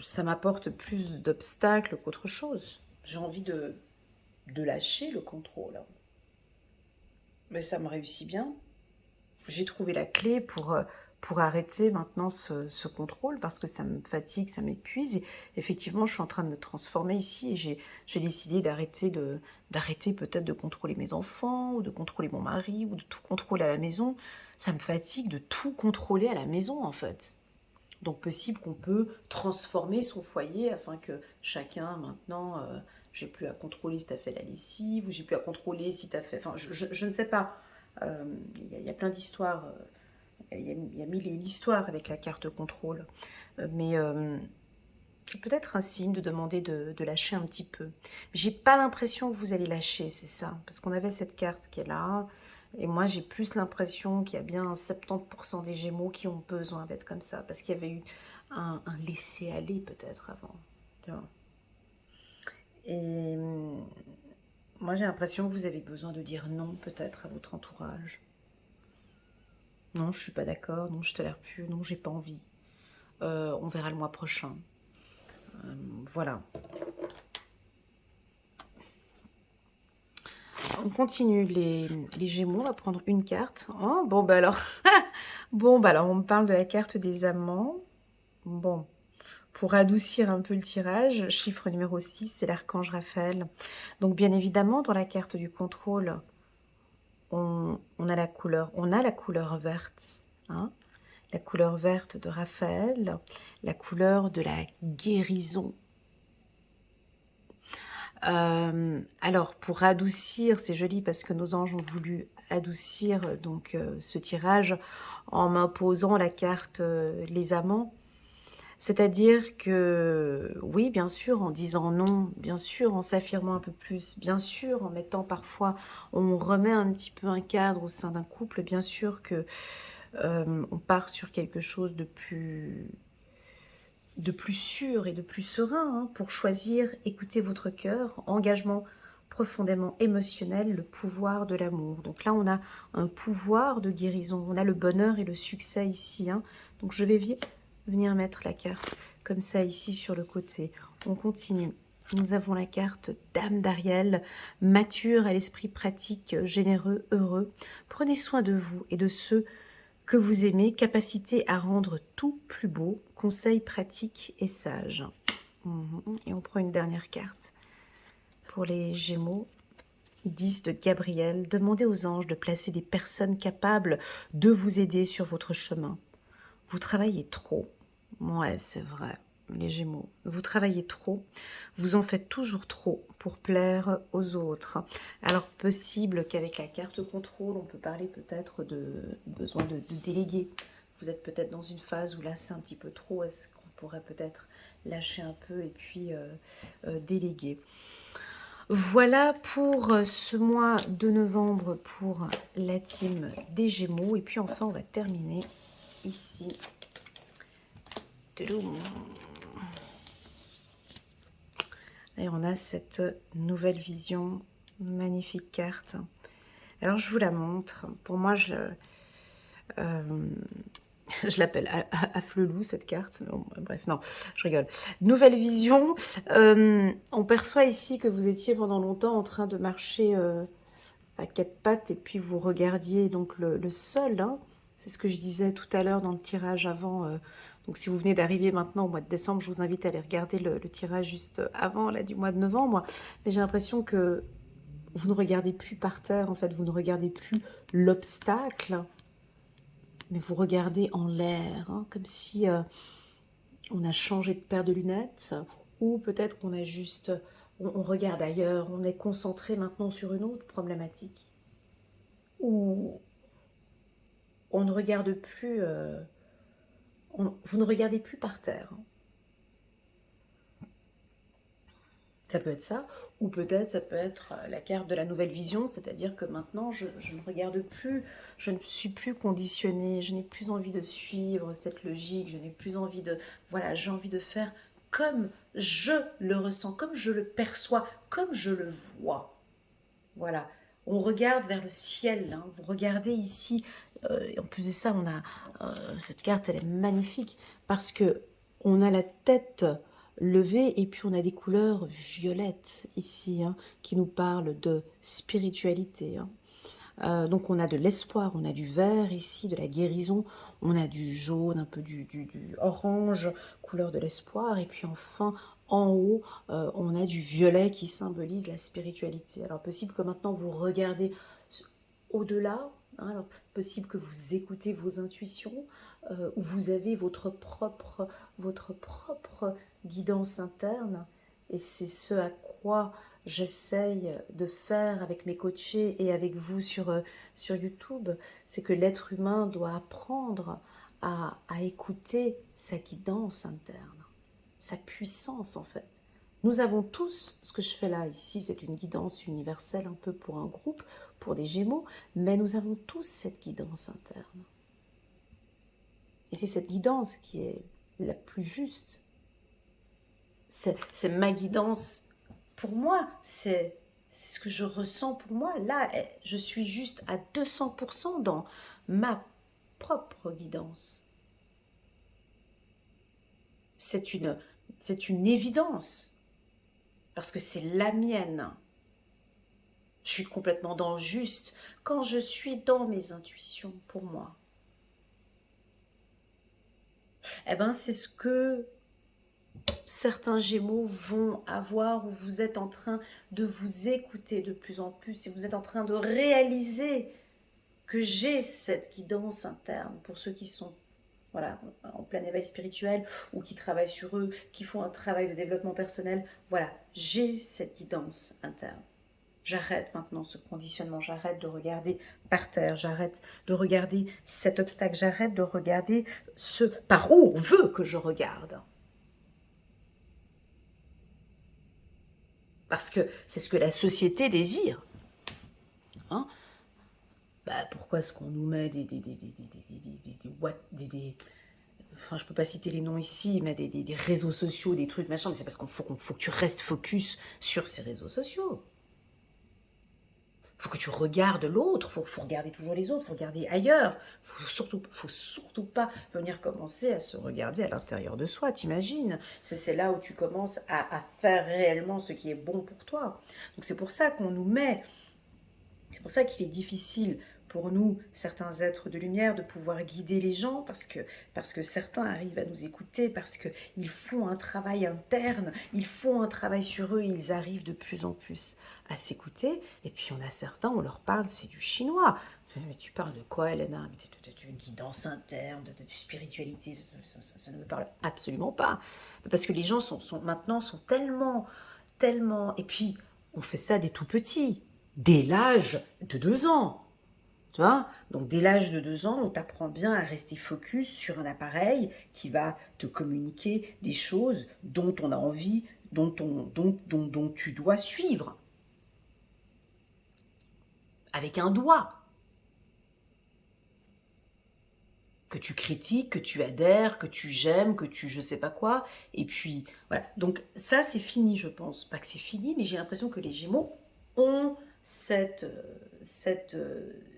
ça m'apporte plus d'obstacles qu'autre chose. J'ai envie de lâcher le contrôle. Mais ça me réussit bien. J'ai trouvé la clé pour arrêter maintenant ce contrôle parce que ça me fatigue, ça m'épuise. Et effectivement, je suis en train de me transformer ici et j'ai décidé d'arrêter peut-être de contrôler mes enfants ou de contrôler mon mari ou de tout contrôler à la maison. Ça me fatigue de tout contrôler à la maison en fait. Donc possible qu'on peut transformer son foyer afin que chacun maintenant, j'ai plus à contrôler si tu as fait la lessive ou j'ai plus à contrôler si tu as fait... Enfin, je ne sais pas. Il y a plein d'histoires. Il y a mille et une histoires avec la carte contrôle. Mais peut-être un signe de demander de lâcher un petit peu. J'ai pas l'impression que vous allez lâcher, c'est ça. Parce qu'on avait cette carte qui est là. Et moi, j'ai plus l'impression qu'il y a bien 70% des Gémeaux qui ont besoin d'être comme ça. Parce qu'il y avait eu un laisser-aller peut-être avant. Tu vois. Et moi, j'ai l'impression que vous avez besoin de dire non peut-être à votre entourage. Non, je suis pas d'accord. Non, je tolère plus. Non, j'ai pas envie. On verra le mois prochain. Voilà. On continue les Gémeaux. On va prendre une carte. Oh, bon, bah alors... bon, bah alors, on me parle de la carte des amants. Bon, pour adoucir un peu le tirage, chiffre numéro 6, c'est l'archange Raphaël. Donc, bien évidemment, dans la carte du contrôle, on a la couleur verte. Hein, la couleur verte de Raphaël, la couleur de la guérison. Alors, pour adoucir, c'est joli parce que nos anges ont voulu adoucir donc ce tirage en m'imposant la carte les amants. C'est-à-dire que, oui, bien sûr, en disant non, bien sûr, en s'affirmant un peu plus, bien sûr, en mettant parfois, on remet un petit peu un cadre au sein d'un couple, bien sûr que on part sur quelque chose de plus sûr et de plus serein hein, pour choisir, écouter votre cœur, engagement profondément émotionnel, le pouvoir de l'amour. Donc là, on a un pouvoir de guérison, on a le bonheur et le succès ici. Hein. Donc je vais venir mettre la carte comme ça ici sur le côté. On continue. Nous avons la carte Dame d'Ariel, mature à l'esprit pratique, généreux, heureux. Prenez soin de vous et de ceux que vous aimez, capacité à rendre tout plus beau, conseil pratique et sage. Et on prend une dernière carte pour les Gémeaux. 10 de Gabriel, demandez aux anges de placer des personnes capables de vous aider sur votre chemin. Vous travaillez trop. Ouais, c'est vrai, les Gémeaux. Vous travaillez trop, vous en faites toujours trop pour plaire aux autres. Alors, possible qu'avec la carte contrôle, on peut parler peut-être de besoin de déléguer. Vous êtes peut-être dans une phase où là, c'est un petit peu trop. Est-ce qu'on pourrait peut-être lâcher un peu et puis déléguer? Voilà pour ce mois de novembre pour la team des Gémeaux. Et puis enfin, on va terminer ici. Et on a cette nouvelle vision, magnifique carte. Alors je vous la montre. Pour moi, je l'appelle Afflelou cette carte. Bon, bref, non, je rigole. Nouvelle vision. On perçoit ici que vous étiez pendant longtemps en train de marcher à quatre pattes et puis vous regardiez donc le sol. Hein. C'est ce que je disais tout à l'heure dans le tirage avant. Donc si vous venez d'arriver maintenant au mois de décembre, je vous invite à aller regarder le tirage juste avant là, du mois de novembre. Mais j'ai l'impression que vous ne regardez plus par terre, en fait, vous ne regardez plus l'obstacle, mais vous regardez en l'air, hein, comme si on a changé de paire de lunettes, ou peut-être qu'on a juste... On regarde ailleurs, on est concentré maintenant sur une autre problématique. Ou on ne regarde plus... vous ne regardez plus par terre. Ça peut être ça, ou peut-être ça peut être la carte de la nouvelle vision, c'est-à-dire que maintenant je ne regarde plus, je ne suis plus conditionnée, je n'ai plus envie de suivre cette logique, je n'ai plus envie de... Voilà, j'ai envie de faire comme je le ressens, comme je le perçois, comme je le vois. Voilà, on regarde vers le ciel, hein. Vous regardez ici, en plus de ça, on a cette carte, elle est magnifique, parce que on a la tête levée et puis on a des couleurs violettes ici, hein, qui nous parlent de spiritualité. Hein. Donc on a de l'espoir, on a du vert ici, de la guérison, on a du jaune, un peu du orange, couleur de l'espoir, et puis enfin en haut, on a du violet qui symbolise la spiritualité. Alors possible que maintenant vous regardez au-delà, hein, alors possible que vous écoutez vos intuitions, où vous avez votre propre guidance interne, et c'est ce à quoi j'essaye de faire avec mes coachés et avec vous sur YouTube, c'est que l'être humain doit apprendre à écouter sa guidance interne, sa puissance en fait. Nous avons tous, ce que je fais là ici, c'est une guidance universelle un peu pour un groupe, pour des Gémeaux, mais nous avons tous cette guidance interne. Et c'est cette guidance qui est la plus juste. C'est ma guidance pour moi, c'est ce que je ressens pour moi. Là, je suis juste à 200% dans ma propre guidance. C'est une évidence, parce que c'est la mienne. Je suis complètement dans le juste quand je suis dans mes intuitions pour moi. Eh bien, c'est ce que certains Gémeaux vont avoir, où vous êtes en train de vous écouter de plus en plus et vous êtes en train de réaliser que j'ai cette guidance interne pour ceux qui sont voilà, en plein éveil spirituel ou qui travaillent sur eux, qui font un travail de développement personnel. Voilà, j'ai cette guidance interne. J'arrête maintenant ce conditionnement, j'arrête de regarder par terre, j'arrête de regarder cet obstacle, j'arrête de regarder ce par où on veut que je regarde. Parce que c'est ce que la société désire. Hein? Bah, pourquoi est-ce qu'on nous met enfin, je peux pas citer les noms ici, mais des réseaux sociaux, des trucs, machin, mais c'est parce faut que tu restes focus sur ces réseaux sociaux. Faut que tu regardes l'autre, faut regarder toujours les autres, faut regarder ailleurs. Faut surtout pas venir commencer à se regarder à l'intérieur de soi, t'imagines? C'est là où tu commences à faire réellement ce qui est bon pour toi. Donc c'est pour ça qu'on nous met, c'est pour ça qu'il est difficile pour nous, certains êtres de lumière, de pouvoir guider les gens, parce que certains arrivent à nous écouter, parce qu'ils font un travail interne, ils font un travail sur eux, ils arrivent de plus en plus à s'écouter. Et puis on a certains, on leur parle, c'est du chinois. Mais tu parles de quoi, Elena? De guidance interne, de spiritualité, ça ne me parle absolument pas. Parce que les gens maintenant sont tellement... Et puis, on fait ça des tout petits, dès l'âge de 2 ans. Tu vois? Donc, dès l'âge de 2 ans, on t'apprend bien à rester focus sur un appareil qui va te communiquer des choses dont on a envie, dont tu dois suivre. Avec un doigt. Que tu critiques, que tu adhères, que tu j'aimes, que tu je sais pas quoi. Et puis, voilà. Donc, ça, c'est fini, je pense. Pas que c'est fini, mais j'ai l'impression que les Gémeaux ont cette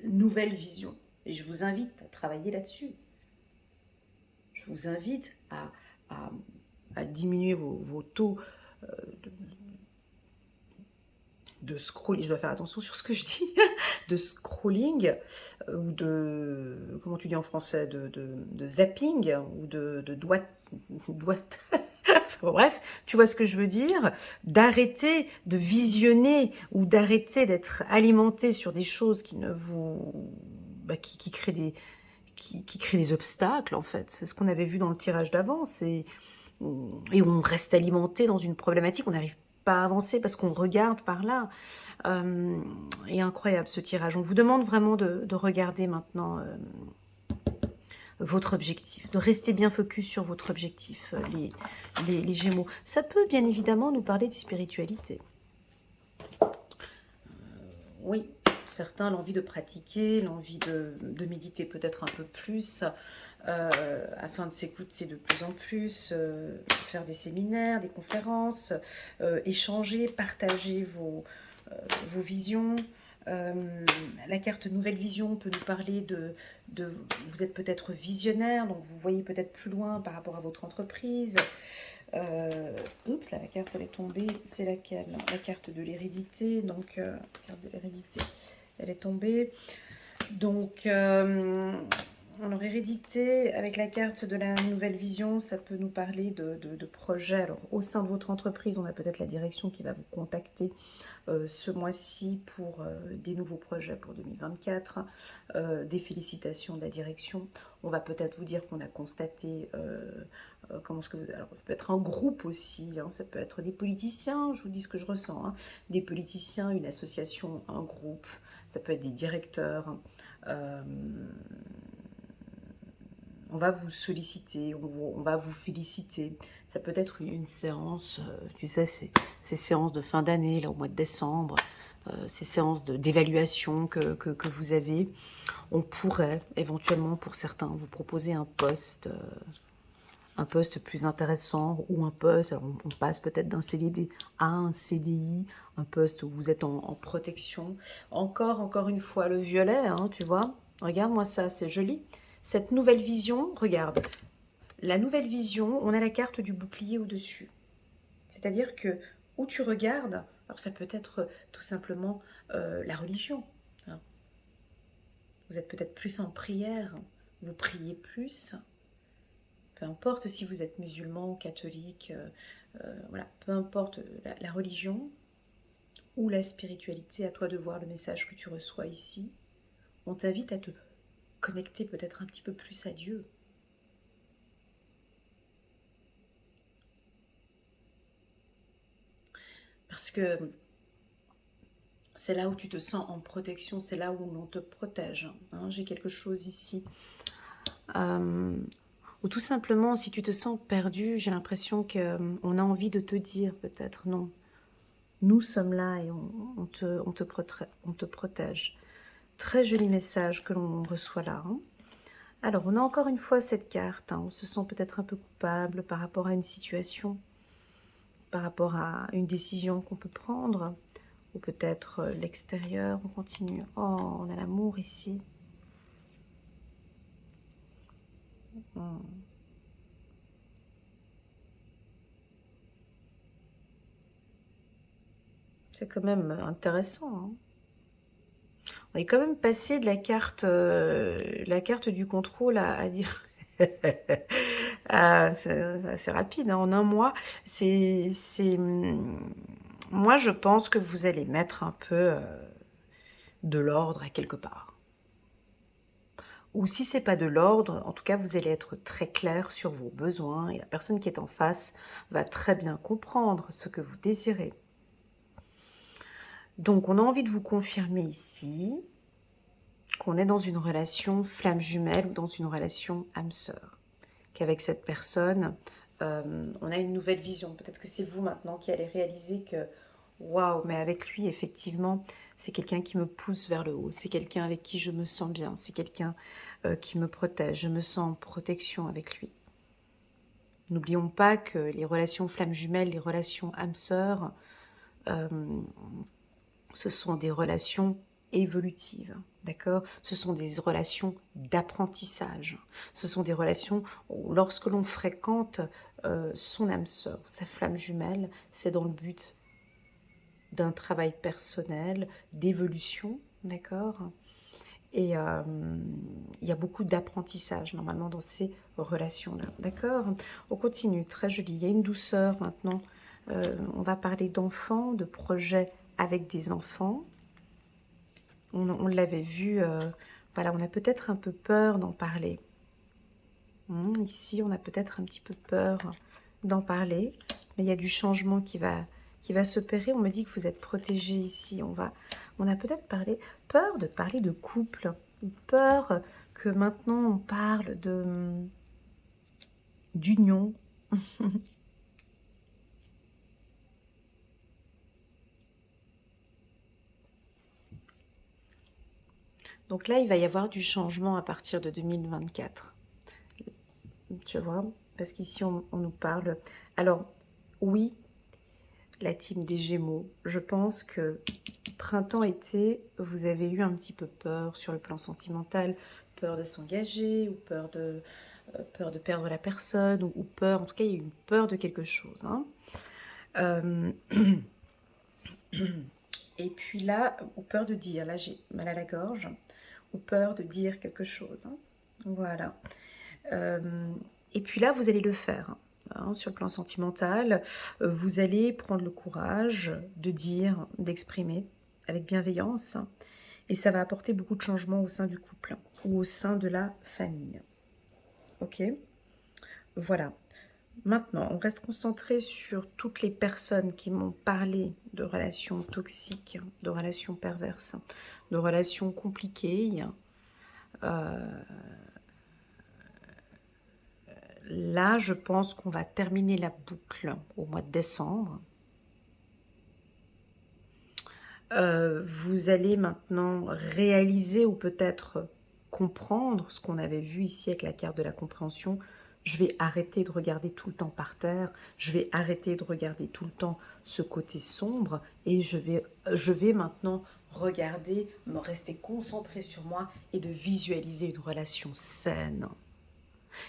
nouvelle vision. Et je vous invite à travailler là-dessus. Je vous invite à diminuer vos taux de scrolling, je dois faire attention sur ce que je dis, de scrolling, ou de, comment tu dis en français, de zapping, ou de doigt. Bref, tu vois ce que je veux dire, d'arrêter de visionner ou d'arrêter d'être alimenté sur des choses qui ne vous... qui créent qui créent des obstacles, en fait. C'est ce qu'on avait vu dans le tirage d'avant, et on reste alimenté dans une problématique, on n'arrive pas à avancer parce qu'on regarde par là. Et incroyable ce tirage. On vous demande vraiment de regarder maintenant votre objectif, de rester bien focus sur votre objectif, les Gémeaux. Ça peut bien évidemment nous parler de spiritualité. Oui, certains l'envie de pratiquer, l'envie de méditer peut-être un peu plus, afin de s'écouter de plus en plus, faire des séminaires, des conférences, échanger, partager vos visions. La carte Nouvelle Vision peut nous parler de vous êtes peut-être visionnaire, donc vous voyez peut-être plus loin par rapport à votre entreprise. Oups, là la carte elle est tombée, c'est laquelle? La carte de l'hérédité, donc carte de l'hérédité. elle est tombée. Donc, alors hérédité, avec la carte de la nouvelle vision, ça peut nous parler de projets. Alors, au sein de votre entreprise, on a peut-être la direction qui va vous contacter ce mois-ci pour des nouveaux projets pour 2024, des félicitations de la direction. On va peut-être vous dire qu'on a constaté comment est-ce que vous... Alors ça peut être un groupe aussi, hein, ça peut être des politiciens, je vous dis ce que je ressens, hein, des politiciens, une association, un groupe, ça peut être des directeurs. euh, on va vous solliciter, on va vous féliciter. Ça peut être une séance, tu sais, ces séances de fin d'année, là au mois de décembre, ces séances d'évaluation que vous avez. On pourrait éventuellement pour certains vous proposer un poste plus intéressant ou un poste, alors on passe peut-être d'un CDD à un CDI, un poste où vous êtes en protection. Encore une fois, le violet, hein, tu vois. Regarde-moi ça, c'est joli. Cette nouvelle vision, regarde, la nouvelle vision, on a la carte du bouclier au-dessus. C'est-à-dire que où tu regardes, alors ça peut être tout simplement la religion, hein. Vous êtes peut-être plus en prière, vous priez plus, peu importe si vous êtes musulman, catholique, voilà, peu importe la religion ou la spiritualité, à toi de voir le message que tu reçois ici. On t'invite à te connecter peut-être un petit peu plus à Dieu. Parce que c'est là où tu te sens en protection, c'est là où l'on te protège, hein. J'ai quelque chose ici. Ou tout simplement, si tu te sens perdu, j'ai l'impression qu'on a envie de te dire peut-être non. Nous sommes là et on te protège. Très joli message que l'on reçoit là, hein. Alors, on a encore une fois cette carte, hein. On se sent peut-être un peu coupable par rapport à une situation, par rapport à une décision qu'on peut prendre, ou peut-être l'extérieur. On continue. Oh, on a l'amour ici. Hmm. C'est quand même intéressant, hein. On est quand même passé de la carte du contrôle à dire... Ah, c'est assez rapide, hein, en un mois. Moi, je pense que vous allez mettre un peu de l'ordre à quelque part. Ou si c'est pas de l'ordre, en tout cas, vous allez être très clair sur vos besoins et la personne qui est en face va très bien comprendre ce que vous désirez. Donc, on a envie de vous confirmer ici qu'on est dans une relation flamme jumelle ou dans une relation âme sœur. Qu'avec cette personne, on a une nouvelle vision. Peut-être que c'est vous maintenant qui allez réaliser que waouh, mais avec lui, effectivement, c'est quelqu'un qui me pousse vers le haut. C'est quelqu'un avec qui je me sens bien. C'est quelqu'un qui me protège. Je me sens en protection avec lui. N'oublions pas que les relations flammes jumelles, les relations âmes sœurs, euh, ce sont des relations évolutives, d'accord? Ce sont des relations d'apprentissage. Ce sont des relations où lorsque l'on fréquente son âme sœur, sa flamme jumelle, c'est dans le but d'un travail personnel, d'évolution, d'accord? Et il y a beaucoup d'apprentissage normalement dans ces relations-là, d'accord? On continue, très joli. Il y a une douceur maintenant. On va parler d'enfants, de projets avec des enfants. On l'avait vu, voilà, on a peut-être un peu peur d'en parler. Ici, on a peut-être un petit peu peur d'en parler, mais il y a du changement qui va s'opérer. On me dit que vous êtes protégé ici. On a peut-être peur de parler de couple, ou peur que maintenant on parle d'union. Donc là, il va y avoir du changement à partir de 2024. Tu vois, parce qu'ici, on nous parle... Alors, oui, la team des Gémeaux, je pense que printemps-été, vous avez eu un petit peu peur sur le plan sentimental, peur de s'engager, ou peur de perdre la personne, ou peur, en tout cas, il y a eu une peur de quelque chose, hein. Euh, Et puis là, ou peur de dire, là j'ai mal à la gorge, ou peur de dire quelque chose, hein. Voilà. Et puis là, vous allez le faire, hein, sur le plan sentimental. Vous allez prendre le courage de dire, d'exprimer avec bienveillance. Et ça va apporter beaucoup de changements au sein du couple ou au sein de la famille. Ok? Voilà. Maintenant, on reste concentré sur toutes les personnes qui m'ont parlé de relations toxiques, de relations perverses, de relations compliquées. Là, je pense qu'on va terminer la boucle au mois de décembre. Vous allez maintenant réaliser ou peut-être comprendre ce qu'on avait vu ici avec la carte de la compréhension. Je vais arrêter de regarder tout le temps par terre, je vais arrêter de regarder tout le temps ce côté sombre et je vais maintenant regarder, me rester concentré sur moi et de visualiser une relation saine.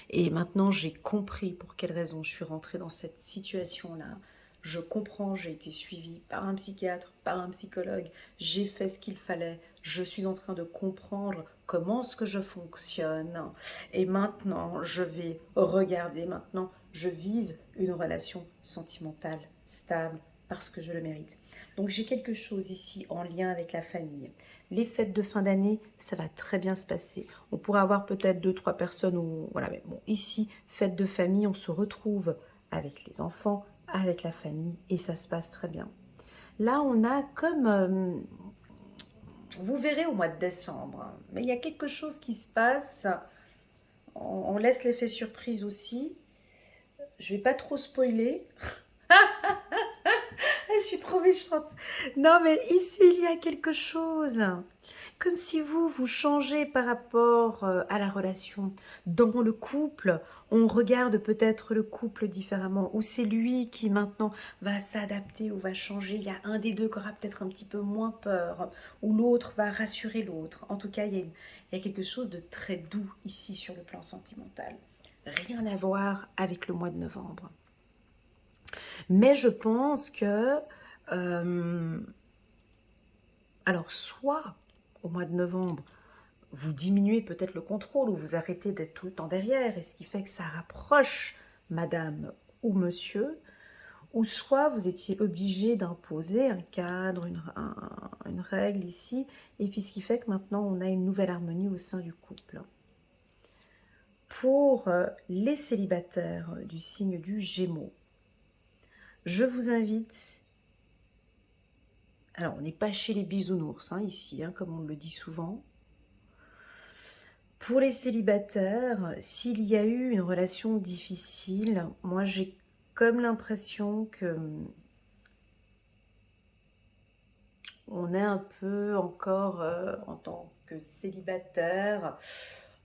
Et maintenant, j'ai compris pour quelles raisons je suis rentrée dans cette situation-là. Je comprends, j'ai été suivie par un psychiatre, par un psychologue, j'ai fait ce qu'il fallait, je suis en train de comprendre comment est-ce que je fonctionne. Et maintenant, je vais regarder, maintenant, je vise une relation sentimentale stable parce que je le mérite. Donc j'ai quelque chose ici en lien avec la famille. Les fêtes de fin d'année, ça va très bien se passer. On pourrait avoir peut-être 2, 3 personnes où, voilà, mais bon, ici, fête de famille, on se retrouve avec les enfants, avec la famille, et ça se passe très bien. Là, on a comme, vous verrez au mois de décembre, hein, mais il y a quelque chose qui se passe. On laisse l'effet surprise aussi. Je vais pas trop spoiler. Je suis trop méchante. Non, mais ici, il y a quelque chose. Comme si vous changez par rapport à la relation. Dans le couple, on regarde peut-être le couple différemment, ou c'est lui qui maintenant va s'adapter ou va changer. Il y a un des deux qui aura peut-être un petit peu moins peur, ou l'autre va rassurer l'autre. En tout cas, il y a quelque chose de très doux ici sur le plan sentimental. Rien à voir avec le mois de novembre. Mais je pense que, alors soit au mois de novembre, vous diminuez peut-être le contrôle ou vous arrêtez d'être tout le temps derrière, et ce qui fait que ça rapproche madame ou monsieur, ou soit vous étiez obligé d'imposer un cadre, une règle ici, et puis ce qui fait que maintenant on a une nouvelle harmonie au sein du couple. Pour les célibataires du signe du Gémeaux, je vous invite, alors on n'est pas chez les bisounours ici, comme on le dit souvent. Pour les célibataires, s'il y a eu une relation difficile, moi j'ai comme l'impression que on est un peu encore en tant que célibataire,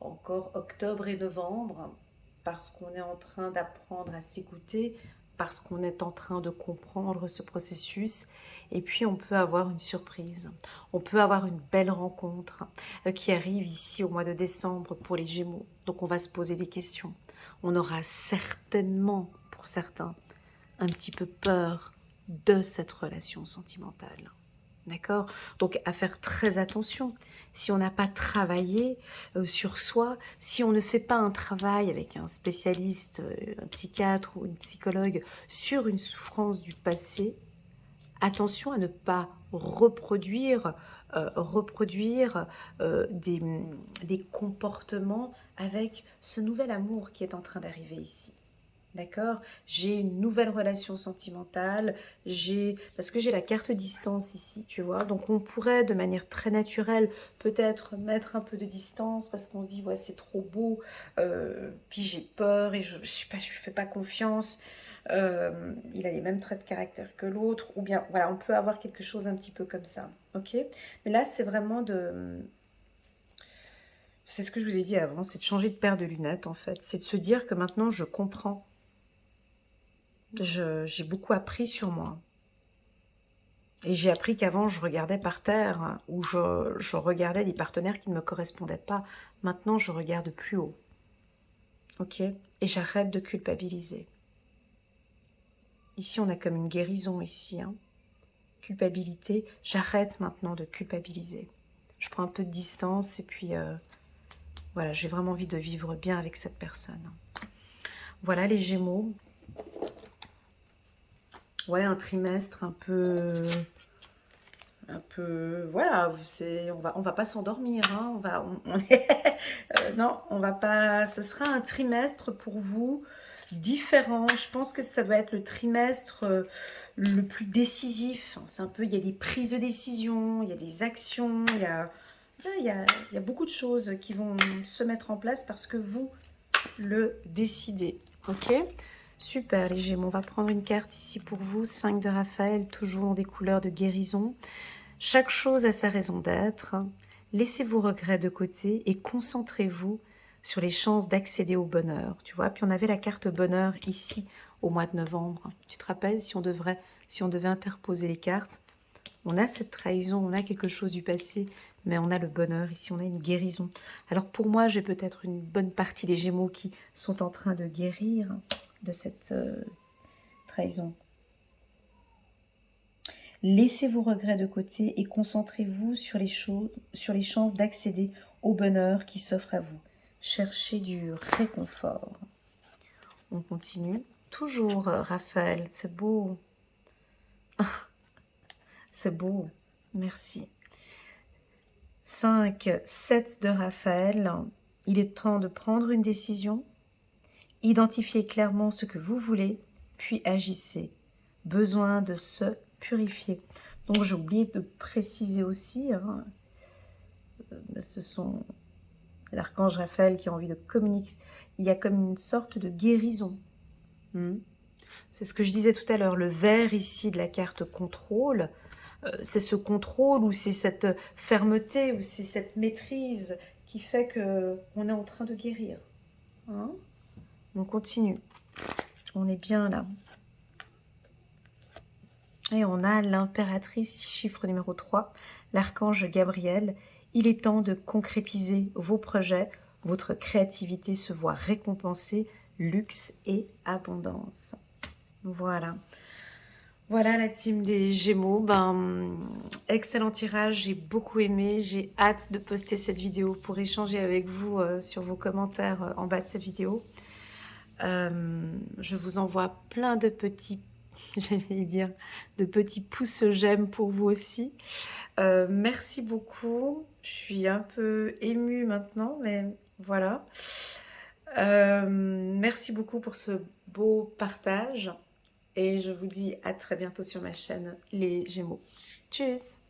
encore octobre et novembre, parce qu'on est en train d'apprendre à s'écouter, parce qu'on est en train de comprendre ce processus, et puis on peut avoir une surprise, on peut avoir une belle rencontre qui arrive ici au mois de décembre pour les Gémeaux. Donc on va se poser des questions. On aura certainement, pour certains, un petit peu peur de cette relation sentimentale. D'accord? Donc, à faire très attention. Si on n'a pas travaillé sur soi, si on ne fait pas un travail avec un spécialiste, un psychiatre ou une psychologue sur une souffrance du passé, attention à ne pas reproduire, des comportements avec ce nouvel amour qui est en train d'arriver ici. D'accord? J'ai une nouvelle relation sentimentale, parce que j'ai la carte distance ici, tu vois. Donc on pourrait de manière très naturelle peut-être mettre un peu de distance parce qu'on se dit ouais c'est trop beau, puis j'ai peur et je sais pas, je lui fais pas confiance. Il a les mêmes traits de caractère que l'autre, ou bien voilà, on peut avoir quelque chose un petit peu comme ça, ok? Mais là c'est vraiment c'est ce que je vous ai dit avant, c'est de changer de paire de lunettes en fait, c'est de se dire que maintenant je comprends. J'ai beaucoup appris sur moi. Et j'ai appris qu'avant, je regardais par terre, ou je regardais des partenaires qui ne me correspondaient pas. Maintenant, je regarde plus haut. Ok? Et j'arrête de culpabiliser. Ici, on a comme une guérison ici. culpabilité. J'arrête maintenant de culpabiliser. Je prends un peu de distance et puis voilà, j'ai vraiment envie de vivre bien avec cette personne. Voilà les Gémeaux. Ouais, un trimestre voilà, on va pas s'endormir, hein, non, on va pas, ce sera un trimestre pour vous différent. Je pense que ça doit être le trimestre le plus décisif. C'est un peu, il y a des prises de décision, il y a des actions, il y a beaucoup de choses qui vont se mettre en place parce que vous le décidez. Ok? Super les Gémeaux, on va prendre une carte ici pour vous, 5 de Raphaël, toujours dans des couleurs de guérison. Chaque chose a sa raison d'être. Laissez vos regrets de côté et concentrez-vous sur les chances d'accéder au bonheur. Tu vois, puis on avait la carte bonheur ici au mois de novembre. Tu te rappelles, si on devait interposer les cartes, on a cette trahison, on a quelque chose du passé, mais on a le bonheur, ici on a une guérison. Alors pour moi, j'ai peut-être une bonne partie des Gémeaux qui sont en train de guérir de cette trahison. Laissez vos regrets de côté et concentrez-vous sur les choses, sur les chances d'accéder au bonheur qui s'offre à vous. Cherchez du réconfort. On continue. Toujours, Raphaël, c'est beau. C'est beau. Merci. 5, 7 de Raphaël. Il est temps de prendre une décision. Identifiez clairement ce que vous voulez, puis agissez. Besoin de se purifier. Donc j'ai oublié de préciser aussi, hein, c'est l'archange Raphaël qui a envie de communiquer. Il y a comme une sorte de guérison. C'est ce que je disais tout à l'heure. Le vert ici de la carte contrôle, c'est ce contrôle ou c'est cette fermeté ou c'est cette maîtrise qui fait qu'on est en train de guérir. Hein? On continue. On est bien là. Et on a l'impératrice, chiffre numéro 3, l'archange Gabriel. Il est temps de concrétiser vos projets. Votre créativité se voit récompensée, luxe et abondance. Voilà. Voilà la team des Gémeaux. Excellent tirage, j'ai beaucoup aimé. J'ai hâte de poster cette vidéo pour échanger avec vous sur vos commentaires en bas de cette vidéo. Je vous envoie plein de petits, j'allais dire, de petits pouces j'aime pour vous aussi. Merci beaucoup. Je suis un peu émue maintenant, mais voilà. Merci beaucoup pour ce beau partage. Et je vous dis à très bientôt sur ma chaîne Les Gémeaux. Tchuss!